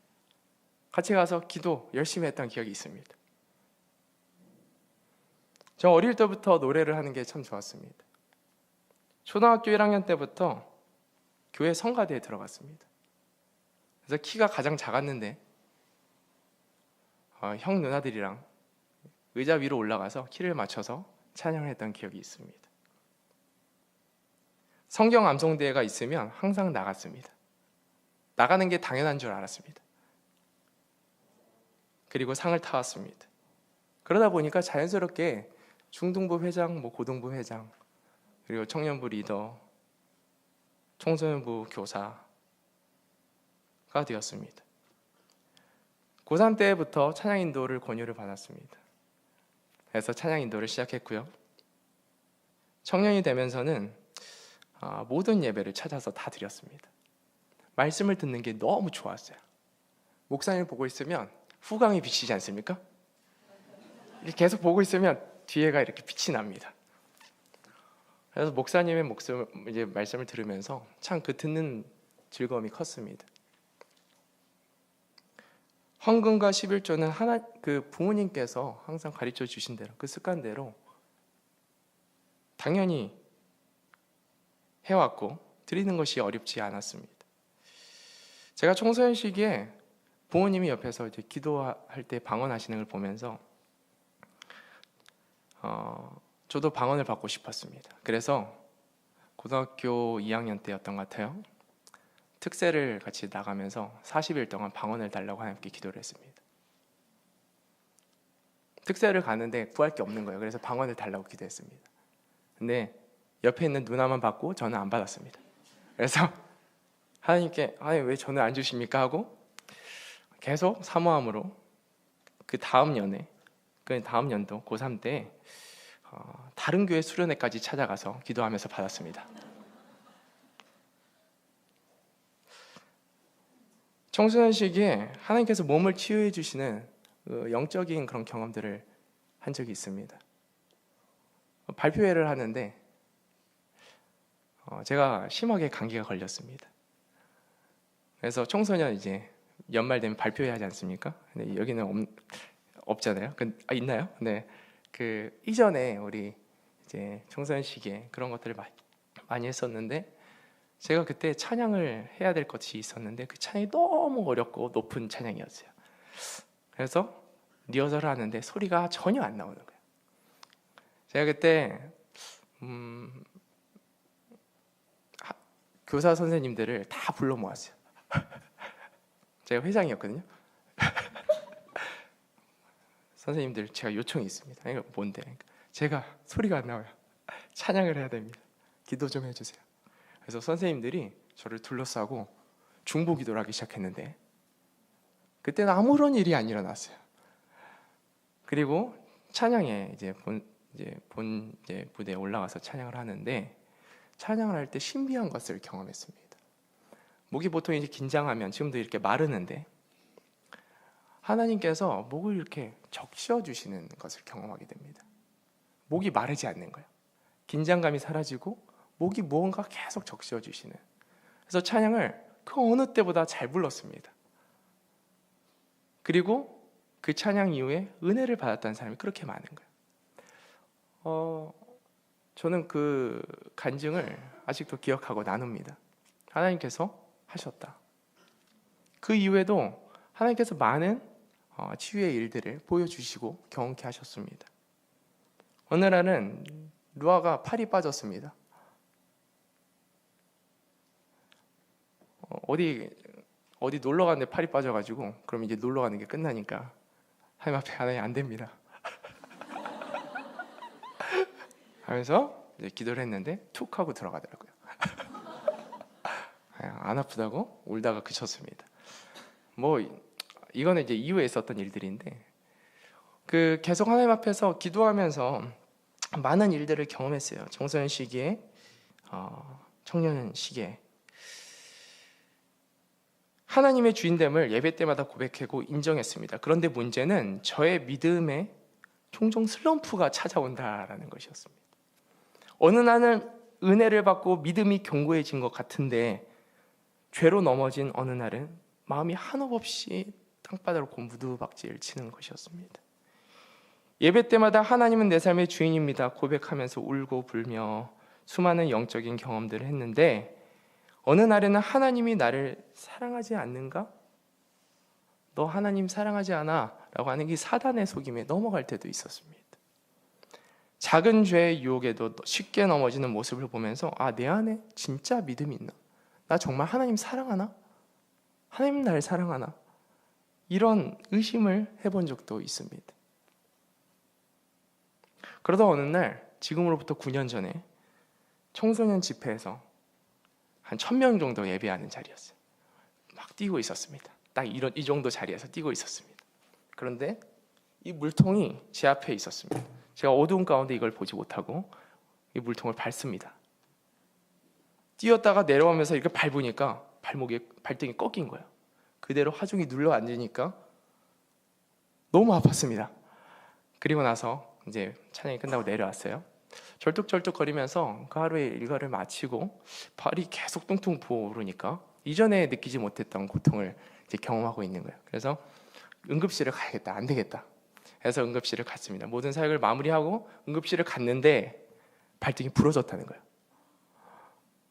같이 가서 기도 열심히 했던 기억이 있습니다. 저 어릴 때부터 노래를 하는 게 참 좋았습니다. 초등학교 1학년 때부터 교회 성가대에 들어갔습니다. 그래서 키가 가장 작았는데 형 누나들이랑 의자 위로 올라가서 키를 맞춰서 찬양을 했던 기억이 있습니다. 성경 암송대회가 있으면 항상 나갔습니다. 나가는 게 당연한 줄 알았습니다. 그리고 상을 타왔습니다. 그러다 보니까 자연스럽게 중등부 회장, 고등부 회장, 그리고 청년부 리더, 청소년부 교사가 되었습니다. 고3 때부터 찬양 인도를 권유를 받았습니다. 그래서 찬양 인도를 시작했고요. 청년이 되면서는 모든 예배를 찾아서 다 드렸습니다. 말씀을 듣는 게 너무 좋았어요. 목사님 보고 있으면 후광이 비치지 않습니까? 계속 보고 있으면 뒤에가 이렇게 빛이 납니다. 그래서 목사님의 말씀을 들으면서 참 그 듣는 즐거움이 컸습니다. 헌금과 11조는 그 부모님께서 항상 가르쳐 주신 대로 그 습관대로 당연히 해왔고 드리는 것이 어렵지 않았습니다. 제가 청소년 시기에 부모님이 옆에서 이제 기도할 때 방언하시는 걸 보면서 저도 방언을 받고 싶었습니다. 그래서 고등학교 2학년 때였던 것 같아요. 특세를 같이 나가면서 40일 동안 방언을 달라고 하나님께 기도를 했습니다. 특세를 가는데 구할 게 없는 거예요. 그래서 방언을 달라고 기도했습니다. 근데 옆에 있는 누나만 받고 저는 안 받았습니다. 그래서 하나님께 왜 저는 안 주십니까? 하고 계속 사모함으로 그 다음 연도 고3 때 다른 교회 수련회까지 찾아가서 기도하면서 받았습니다. 청소년 시기에 하나님께서 몸을 치유해 주시는 영적인 그런 경험들을 한 적이 있습니다. 발표회를 하는데 제가 심하게 감기가 걸렸습니다. 그래서 청소년 이제 연말 되면 발표회 하지 않습니까? 근데 여기는 없잖아요. 있나요? 네. 그 이전에 우리 이제 청소년 시기에 그런 것들을 많이 했었는데 제가 그때 찬양을 해야 될 것이 있었는데 그 찬양이 너무 어렵고 높은 찬양이었어요. 그래서 리허설을 하는데 소리가 전혀 안 나오는 거예요. 제가 그때 교사 선생님들을 다 불러 모았어요. 제가 회장이었거든요. 선생님들 제가 요청이 있습니다. 이거 뭔데? 제가 소리가 안 나와요. 찬양을 해야 됩니다. 기도 좀 해주세요. 그래서 선생님들이 저를 둘러싸고 중보기도를 하기 시작했는데 그때는 아무런 일이 안 일어났어요. 그리고 찬양에 본 무대에 올라가서 찬양을 하는데 찬양을 할 때 신비한 것을 경험했습니다. 목이 보통 이제 긴장하면 지금도 이렇게 마르는데 하나님께서 목을 이렇게 적셔 주시는 것을 경험하게 됩니다. 목이 마르지 않는 거예요. 긴장감이 사라지고 목이 무언가 계속 적셔 주시는. 그래서 찬양을 그 어느 때보다 잘 불렀습니다. 그리고 그 찬양 이후에 은혜를 받았다는 사람이 그렇게 많은 거예요. 저는 그 간증을 아직도 기억하고 나눕니다. 하나님께서 하셨다. 그 이후에도 하나님께서 많은 치유의 일들을 보여주시고 경험케 하셨습니다. 어느 날은 루아가 팔이 빠졌습니다. 어디 놀러 갔는데 팔이 빠져가지고 그럼 이제 놀러 가는 게 끝나니까 하나님 앞에 하나님 안 됩니다 하면서 이제 기도를 했는데 툭 하고 들어가더라고요. 안 아프다고 울다가 그쳤습니다. 이거는 이제 이후에 있었던 일들인데 계속 하나님 앞에서 기도하면서 많은 일들을 경험했어요. 청소년 시기에, 청년 시기에. 하나님의 주인됨을 예배 때마다 고백하고 인정했습니다. 그런데 문제는 저의 믿음에 종종 슬럼프가 찾아온다라는 것이었습니다. 어느 날은 은혜를 받고 믿음이 견고해진 것 같은데 죄로 넘어진 어느 날은 마음이 한없이 땅바닥으로 곤두박질 치는 것이었습니다. 예배 때마다 하나님은 내 삶의 주인입니다 고백하면서 울고 불며 수많은 영적인 경험들을 했는데 어느 날에는 하나님이 나를 사랑하지 않는가? 너 하나님 사랑하지 않아? 라고 하는 이 사단의 속임에 넘어갈 때도 있었습니다. 작은 죄의 유혹에도 쉽게 넘어지는 모습을 보면서 내 안에 진짜 믿음이 있나? 나 정말 하나님 사랑하나? 하나님 날 사랑하나? 이런 의심을 해본 적도 있습니다. 그러다 어느 날 지금으로부터 9년 전에 청소년 집회에서 한 1000명 정도 예배하는 자리였어요. 막 뛰고 있었습니다. 딱 이 정도 자리에서 뛰고 있었습니다. 그런데 이 물통이 제 앞에 있었습니다. 제가 어두운 가운데 이걸 보지 못하고 이 물통을 밟습니다. 뛰었다가 내려오면서 이렇게 밟으니까 발등이 꺾인 거예요. 그대로 하중이 눌러 앉으니까 너무 아팠습니다. 그리고 나서 이제 찬양이 끝나고 내려왔어요. 절뚝절뚝거리면서 그 하루의 일과를 마치고 발이 계속 뚱뚱 부어오르니까 이전에 느끼지 못했던 고통을 이제 경험하고 있는 거예요. 그래서 응급실을 가야겠다, 안 되겠다 해서 응급실을 갔습니다. 모든 사역을 마무리하고 응급실을 갔는데 발등이 부러졌다는 거예요.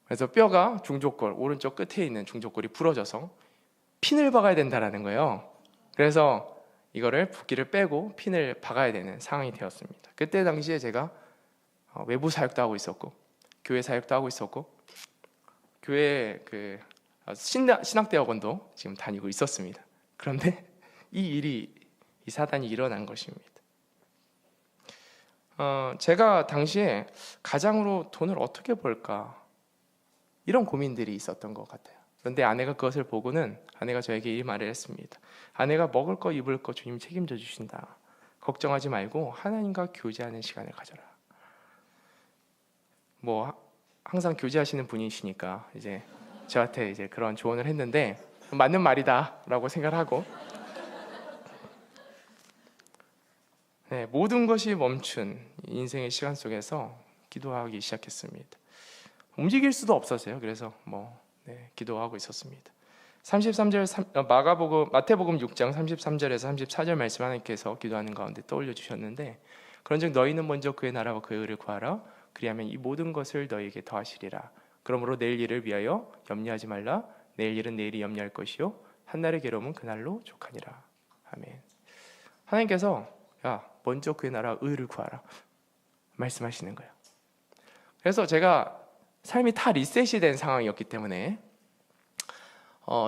그래서 뼈가 중족골, 오른쪽 끝에 있는 중족골이 부러져서 핀을 박아야 된다는 거예요. 그래서 이거를 붓기를 빼고 핀을 박아야 되는 상황이 되었습니다. 그때 당시에 제가 외부 사역도 하고 있었고 교회 사역도 하고 있었고 교회 신학대학원도 지금 다니고 있었습니다. 그런데 이 사단이 일어난 것입니다. 제가 당시에 가장으로 돈을 어떻게 벌까 이런 고민들이 있었던 것 같아요. 그런데 아내가 그것을 보고는 아내가 저에게 이 말을 했습니다. 아내가 먹을 거 입을 거 주님이 책임져 주신다. 걱정하지 말고 하나님과 교제하는 시간을 가져라. 항상 교제하시는 분이시니까 이제 저한테 이제 그런 조언을 했는데 맞는 말이다라고 생각을 하고 모든 것이 멈춘 인생의 시간 속에서 기도하기 시작했습니다. 움직일 수도 없었어요. 그래서 기도하고 있었습니다. 33절 마태복음 6장 33절에서 34절 말씀 하나님께서 기도하는 가운데 떠올려 주셨는데 그런즉 너희는 먼저 그의 나라와 그의 의를 구하라. 그리하면 이 모든 것을 너희에게 더하시리라. 그러므로 내일 일을 위하여 염려하지 말라. 내일 일은 내일이 염려할 것이요 한날의 괴로움은 그날로 족하니라. 아멘. 하나님께서 먼저 그의 나라와 의를 구하라 말씀하시는 거예요. 그래서 제가 삶이 다 리셋이 된 상황이었기 때문에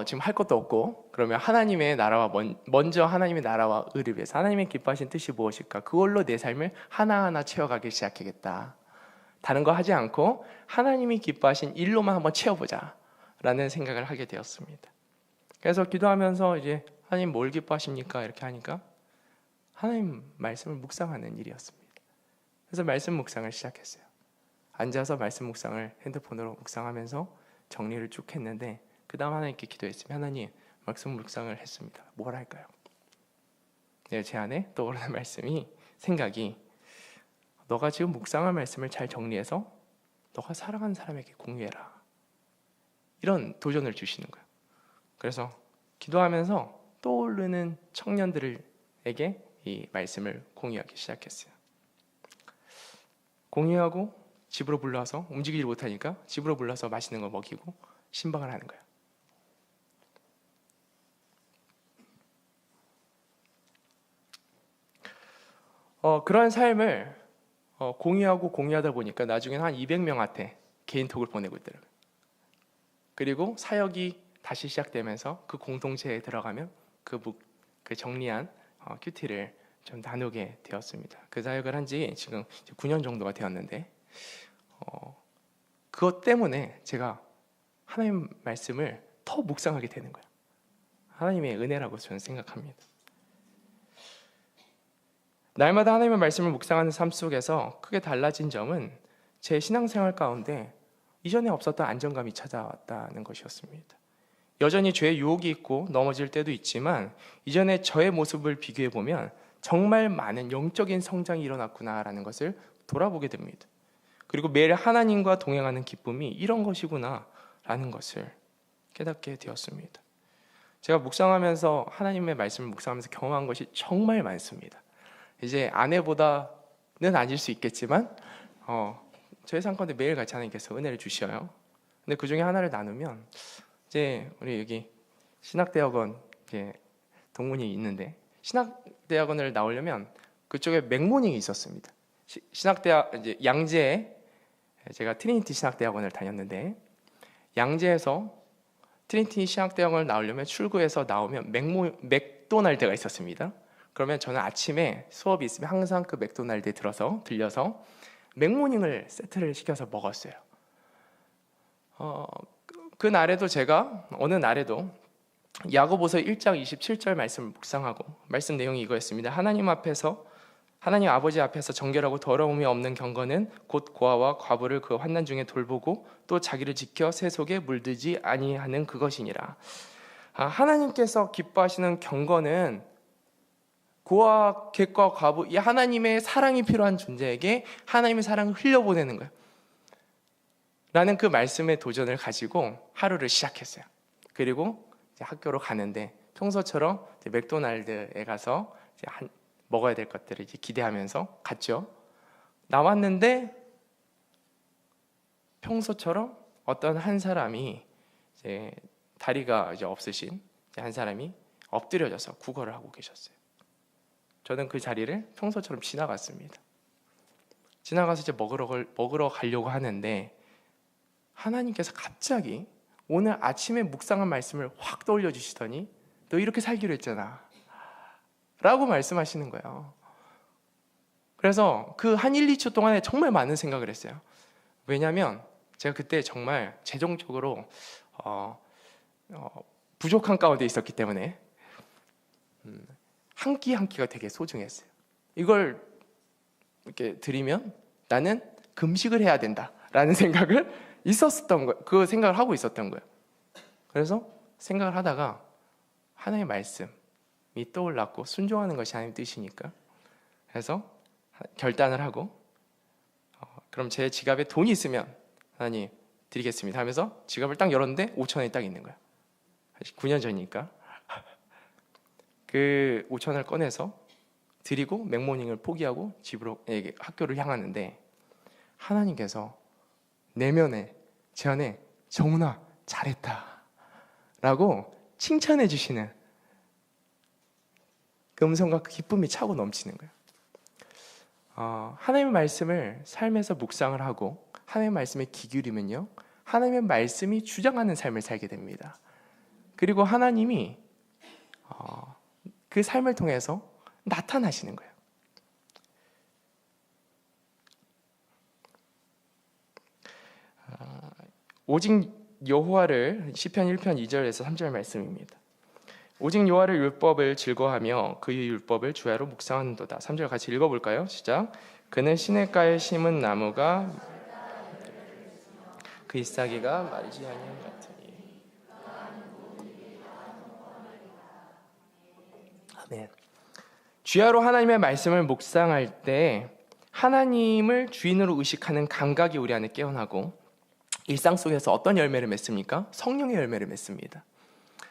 지금 할 것도 없고 그러면 하나님의 나라와 먼저 하나님의 나라와 의를 위해서 하나님의 기뻐하신 뜻이 무엇일까? 그걸로 내 삶을 하나하나 채워가기 시작하겠다. 다른 거 하지 않고 하나님이 기뻐하신 일로만 한번 채워보자 라는 생각을 하게 되었습니다. 그래서 기도하면서 이제 하나님 뭘 기뻐하십니까? 이렇게 하니까 하나님 말씀을 묵상하는 일이었습니다. 그래서 말씀 묵상을 시작했어요. 앉아서 말씀 묵상을 핸드폰으로 묵상하면서 정리를 쭉 했는데 그 다음 하나님께 기도했습니다. 하나님 말씀 묵상을 했습니다. 뭘 할까요? 제 안에 떠오르는 생각이 너가 지금 묵상한 말씀을 잘 정리해서 너가 사랑하는 사람에게 공유해라. 이런 도전을 주시는 거예요. 그래서 기도하면서 떠오르는 청년들에게 이 말씀을 공유하기 시작했어요. 공유하고 집으로 불러서 움직이지 못하니까 집으로 불러서 맛있는 거 먹이고 신방을 하는 거예요. 그런 삶을 공유하다 보니까 나중에는 한 200명한테 개인톡을 보내고 있더라고요. 그리고 사역이 다시 시작되면서 그 공동체에 들어가면 그 정리한 큐티를 좀 나누게 되었습니다. 그 사역을 한 지 지금 9년 정도가 되었는데 그것 때문에 제가 하나님 말씀을 더 묵상하게 되는 거예요. 하나님의 은혜라고 저는 생각합니다. 날마다 하나님의 말씀을 묵상하는 삶 속에서 크게 달라진 점은 제 신앙생활 가운데 이전에 없었던 안정감이 찾아왔다는 것이었습니다. 여전히 죄의 유혹이 있고 넘어질 때도 있지만 이전에 저의 모습을 비교해 보면 정말 많은 영적인 성장이 일어났구나라는 것을 돌아보게 됩니다. 그리고 매일 하나님과 동행하는 기쁨이 이런 것이구나라는 것을 깨닫게 되었습니다. 제가 묵상하면서 하나님의 말씀을 묵상하면서 경험한 것이 정말 많습니다. 이제 아내보다는 아닐 수 있겠지만 저희 삶 가운데 매일 같이 하나님께서 은혜를 주셔요. 근데 그 중에 하나를 나누면 이제 우리 여기 신학대학원 이제 동문이 있는데 신학대학원을 나오려면 그쪽에 맥모닝이 있었습니다. 신학대학 이제 양재에 제가 트리니티 신학대학원을 다녔는데 양재에서 트리니티 신학대학원을 나오려면 출구에서 나오면 맥도날드가 있었습니다. 그러면 저는 아침에 수업이 있으면 항상 그 맥도날드에 들려서 맥모닝을 세트를 시켜서 먹었어요. 그 날에도 제가 어느 날에도 야고보서 1장 27절 말씀을 묵상하고 말씀 내용이 이거였습니다. 하나님 아버지 앞에서 정결하고 더러움이 없는 경건은 곧 고아와 과부를 그 환난 중에 돌보고 또 자기를 지켜 새 속에 물들지 아니하는 그것이니라. 하나님께서 기뻐하시는 경건은 고아, 객과 과부, 이 하나님의 사랑이 필요한 존재에게 하나님의 사랑을 흘려보내는 거예요. 라는 그 말씀의 도전을 가지고 하루를 시작했어요. 그리고 이제 학교로 가는데 평소처럼 이제 맥도날드에 가서 이제 먹어야 될 것들을 이제 기대하면서 갔죠. 나왔는데 평소처럼 어떤 한 사람이 이제 다리가 이제 없으신 한 사람이 엎드려져서 구걸을 하고 계셨어요. 저는 그 자리를 평소처럼 지나갔습니다. 지나가서 이제 먹으러 가려고 하는데 하나님께서 갑자기 오늘 아침에 묵상한 말씀을 확 떠올려 주시더니 너 이렇게 살기로 했잖아 라고 말씀하시는 거예요. 그래서 그 한 1, 2초 동안에 정말 많은 생각을 했어요. 왜냐하면 제가 그때 정말 재정적으로 부족한 가운데 있었기 때문에 한 끼 한 끼가 되게 소중했어요. 이걸 이렇게 드리면 나는 금식을 해야 된다라는 생각을 있었던 거예요. 그 생각을 하고 있었던 거예요. 그래서 생각을 하다가 하나님의 말씀이 떠올랐고 순종하는 것이 하나님의 뜻이니까 그래서 결단을 하고 그럼 제 지갑에 돈이 있으면 하나님 드리겠습니다 하면서 지갑을 딱 열었는데 5,000원이 딱 있는 거예요. 9년 전이니까 그 5,000원을 꺼내서 드리고 맥모닝을 포기하고 집으로 학교를 향하는데 하나님께서 내면에 제 안에 정훈아 잘했다 라고 칭찬해 주시는 그 음성과 그 기쁨이 차고 넘치는 거예요. 하나님의 말씀을 삶에서 묵상을 하고 하나님의 말씀에 귀 기울이면요 하나님의 말씀이 주장하는 삶을 살게 됩니다. 그리고 하나님이 그 삶을 통해서 나타나시는 거예요. 오직 여호와를 시편 1편 2절에서 3절 말씀입니다. 오직 여호와를 율법을 즐거워하며 그의 율법을 주야로 묵상하는도다. 3절 같이 읽어볼까요? 시작. 그는 시냇가에 심은 나무가 그 잎사귀가 마르지 아니함 같으니. 아멘. 주야로 하나님의 말씀을 묵상할 때 하나님을 주인으로 의식하는 감각이 우리 안에 깨어나고 일상 속에서 어떤 열매를 맺습니까? 성령의 열매를 맺습니다.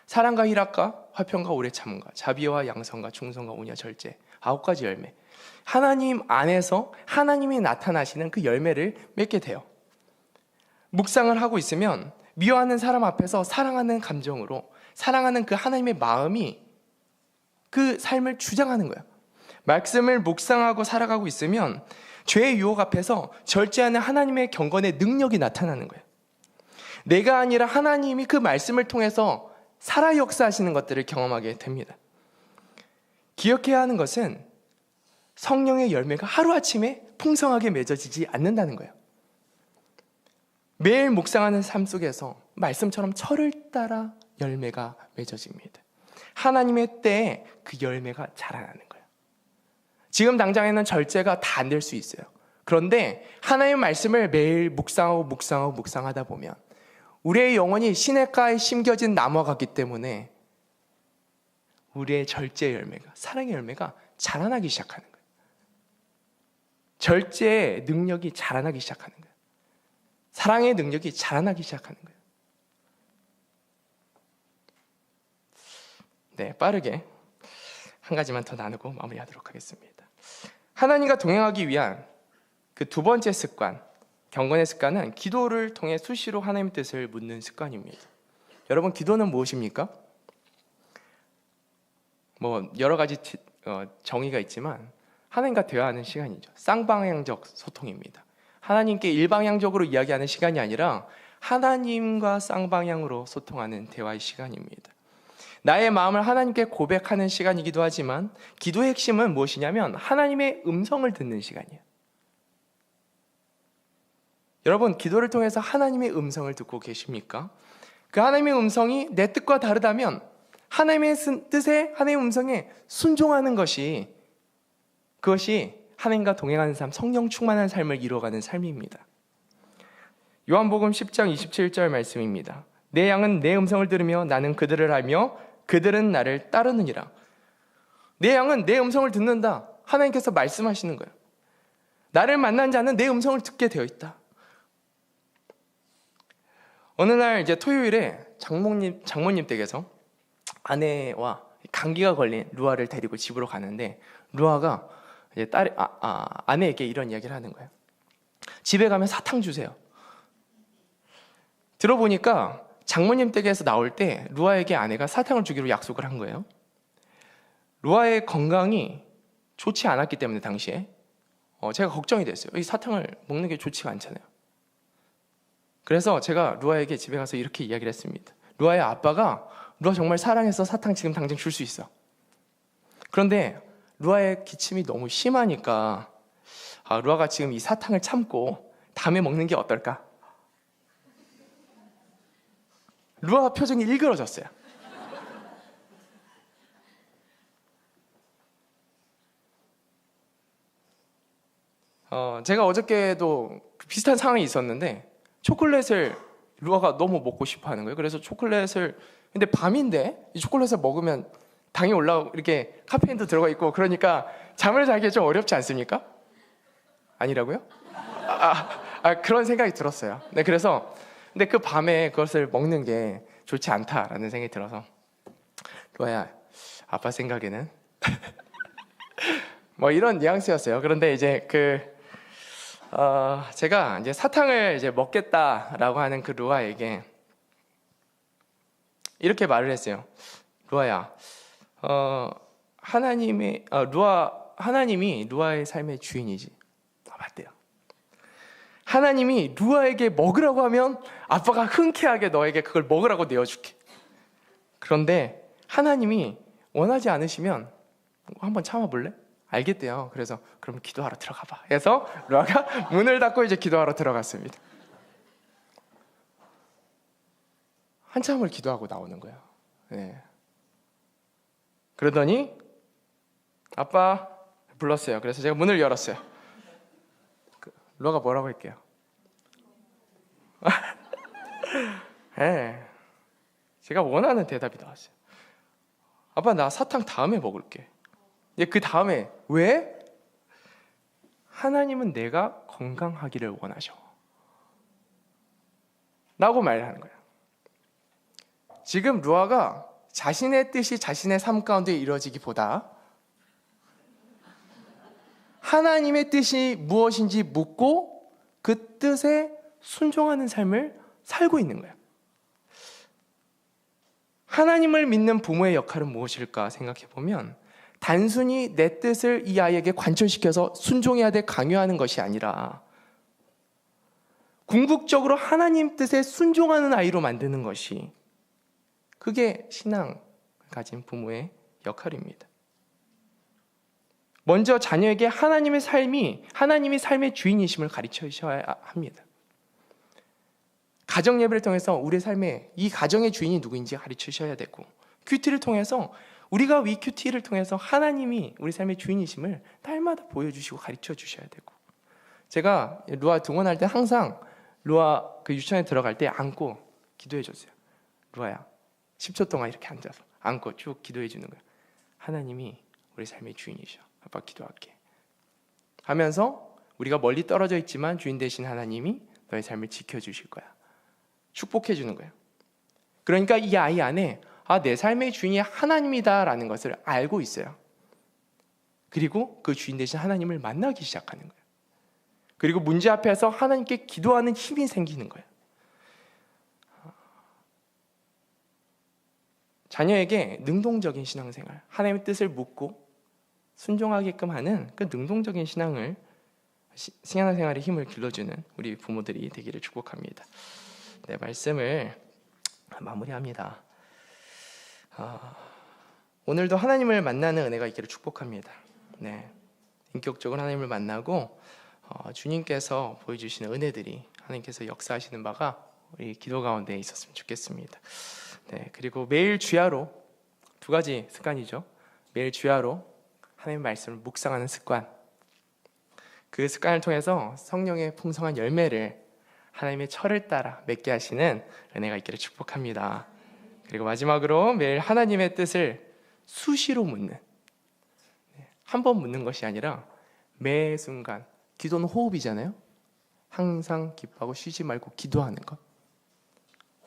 사랑과 희락과 화평과 오래 참음과 자비와 양선과 충성과 온유와 절제 9가지 열매. 하나님 안에서 하나님이 나타나시는 그 열매를 맺게 돼요. 묵상을 하고 있으면 미워하는 사람 앞에서 사랑하는 감정으로 사랑하는 그 하나님의 마음이 그 삶을 주장하는 거예요. 말씀을 묵상하고 살아가고 있으면 죄의 유혹 앞에서 절제하는 하나님의 경건의 능력이 나타나는 거예요. 내가 아니라 하나님이 그 말씀을 통해서 살아 역사하시는 것들을 경험하게 됩니다. 기억해야 하는 것은 성령의 열매가 하루아침에 풍성하게 맺어지지 않는다는 거예요. 매일 묵상하는 삶 속에서 말씀처럼 철을 따라 열매가 맺어집니다. 하나님의 때에 그 열매가 자라나는 거예요. 지금 당장에는 절제가 다 안 될 수 있어요. 그런데 하나님의 말씀을 매일 묵상하다 보면 우리의 영혼이 시냇가에 심겨진 나무와 같기 때문에 우리의 절제의 열매가, 사랑의 열매가 자라나기 시작하는 거예요. 절제의 능력이 자라나기 시작하는 거예요. 사랑의 능력이 자라나기 시작하는 거예요. 네, 빠르게 한 가지만 더 나누고 마무리하도록 하겠습니다. 하나님과 동행하기 위한 그 두 번째 습관, 경건의 습관은 기도를 통해 수시로 하나님의 뜻을 묻는 습관입니다. 여러분, 기도는 무엇입니까? 여러 가지 정의가 있지만 하나님과 대화하는 시간이죠. 쌍방향적 소통입니다. 하나님께 일방향적으로 이야기하는 시간이 아니라 하나님과 쌍방향으로 소통하는 대화의 시간입니다. 나의 마음을 하나님께 고백하는 시간이기도 하지만 기도의 핵심은 무엇이냐면 하나님의 음성을 듣는 시간이에요. 여러분, 기도를 통해서 하나님의 음성을 듣고 계십니까? 그 하나님의 음성이 내 뜻과 다르다면 하나님의 뜻에, 하나님의 음성에 순종하는 것이, 그것이 하나님과 동행하는 삶, 성령 충만한 삶을 이루어가는 삶입니다. 요한복음 10장 27절 말씀입니다. 내 양은 내 음성을 들으며 나는 그들을 알며 그들은 나를 따르느니라. 내 양은 내 음성을 듣는다. 하나님께서 말씀하시는 거예요. 나를 만난 자는 내 음성을 듣게 되어 있다. 어느 날 이제 토요일에 장모님 댁에서 아내와 감기가 걸린 루아를 데리고 집으로 가는데 루아가 이제 아내에게 이런 이야기를 하는 거예요. 집에 가면 사탕 주세요. 들어보니까 장모님 댁에서 나올 때 루아에게 아내가 사탕을 주기로 약속을 한 거예요. 루아의 건강이 좋지 않았기 때문에 당시에 제가 걱정이 됐어요. 이 사탕을 먹는 게 좋지가 않잖아요. 그래서 제가 루아에게 집에 가서 이렇게 이야기를 했습니다. 루아의 아빠가 루아 정말 사랑해서 사탕 지금 당장 줄 수 있어. 그런데 루아의 기침이 너무 심하니까 루아가 지금 이 사탕을 참고 다음에 먹는 게 어떨까? 루아 표정이 일그러졌어요. 제가 어저께도 비슷한 상황이 있었는데 초콜릿을 루아가 너무 먹고 싶어 하는 거예요. 그래서 근데 밤인데 이 초콜릿을 먹으면 당이 올라오고 이렇게 카페인도 들어가 있고 그러니까 잠을 자기 좀 어렵지 않습니까? 아니라고요? 그런 생각이 들었어요. 네, 근데 그 밤에 그것을 먹는 게 좋지 않다라는 생각이 들어서 루아야, 아빠 생각에는 이런 뉘앙스였어요. 그런데 이제 제가 이제 사탕을 이제 먹겠다라고 하는 그 루아에게 이렇게 말을 했어요. 루아야, 하나님이 루아의 삶의 주인이지. 맞대요. 하나님이 루아에게 먹으라고 하면 아빠가 흔쾌하게 너에게 그걸 먹으라고 내어줄게. 그런데 하나님이 원하지 않으시면 한번 참아볼래? 알겠대요. 그래서 그럼 기도하러 들어가 봐. 그래서 루아가 문을 닫고 이제 기도하러 들어갔습니다. 한참을 기도하고 나오는 거예요. 네. 그러더니 아빠 불렀어요. 그래서 제가 문을 열었어요. 루아가 뭐라고 할게요? 네. 제가 원하는 대답이 나왔어요. 아빠, 나 사탕 다음에 먹을게. 그 다음에 왜? 하나님은 내가 건강하기를 원하셔 라고 말을 하는 거예요. 지금 루아가 자신의 뜻이 자신의 삶 가운데 이루어지기보다 하나님의 뜻이 무엇인지 묻고 그 뜻에 순종하는 삶을 살고 있는 거예요. 하나님을 믿는 부모의 역할은 무엇일까 생각해보면 단순히 내 뜻을 이 아이에게 관철시켜서 순종해야 돼 강요하는 것이 아니라 궁극적으로 하나님 뜻에 순종하는 아이로 만드는 것이, 그게 신앙을 가진 부모의 역할입니다. 먼저 자녀에게 하나님이 삶의 주인이심을 가르쳐 주셔야 합니다. 가정 예배를 통해서 우리의 삶에 이 가정의 주인이 누구인지 가르쳐 주셔야 되고, 큐티를 통해서 우리가 위큐티를 통해서 하나님이 우리 삶의 주인이심을 날마다 보여주시고 가르쳐 주셔야 되고, 제가 루아 등원할 때 항상 루아 그 유치원에 들어갈 때 안고 기도해 줬어요. 루아야, 10초 동안 이렇게 앉아서 안고 쭉 기도해 주는 거예요. 하나님이 우리 삶의 주인이셔. 아빠 기도할게 하면서, 우리가 멀리 떨어져 있지만 주인 되신 하나님이 너의 삶을 지켜주실 거야. 축복해 주는 거예요. 그러니까 이 아이 안에 내 삶의 주인이 하나님이다라는 것을 알고 있어요. 그리고 그 주인 되신 하나님을 만나기 시작하는 거예요. 그리고 문제 앞에서 하나님께 기도하는 힘이 생기는 거예요. 자녀에게 능동적인 신앙생활, 하나님의 뜻을 묻고 순종하게끔 하는 그 능동적인 신앙생활의 힘을 길러주는 우리 부모들이 되기를 축복합니다. 네, 말씀을 마무리합니다. 오늘도 하나님을 만나는 은혜가 있기를 축복합니다. 네, 인격적으로 하나님을 만나고 주님께서 보여주시는 은혜들이, 하나님께서 역사하시는 바가 우리 기도 가운데 있었으면 좋겠습니다. 네, 그리고 매일 주야로, 두 가지 습관이죠. 매일 주야로 하나님의 말씀을 묵상하는 습관, 그 습관을 통해서 성령의 풍성한 열매를, 하나님의 철을 따라 맺게 하시는 은혜가 있기를 축복합니다. 그리고 마지막으로 매일 하나님의 뜻을 수시로 묻는, 한 번 묻는 것이 아니라 매 순간, 기도는 호흡이잖아요. 항상 기뻐하고 쉬지 말고 기도하는 것,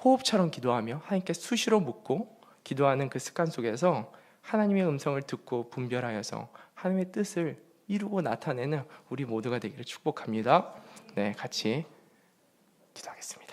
호흡처럼 기도하며 하나님께 수시로 묻고 기도하는 그 습관 속에서 하나님의 음성을 듣고 분별하여서 하나님의 뜻을 이루고 나타내는 우리 모두가 되기를 축복합니다. 네, 같이 기도하겠습니다.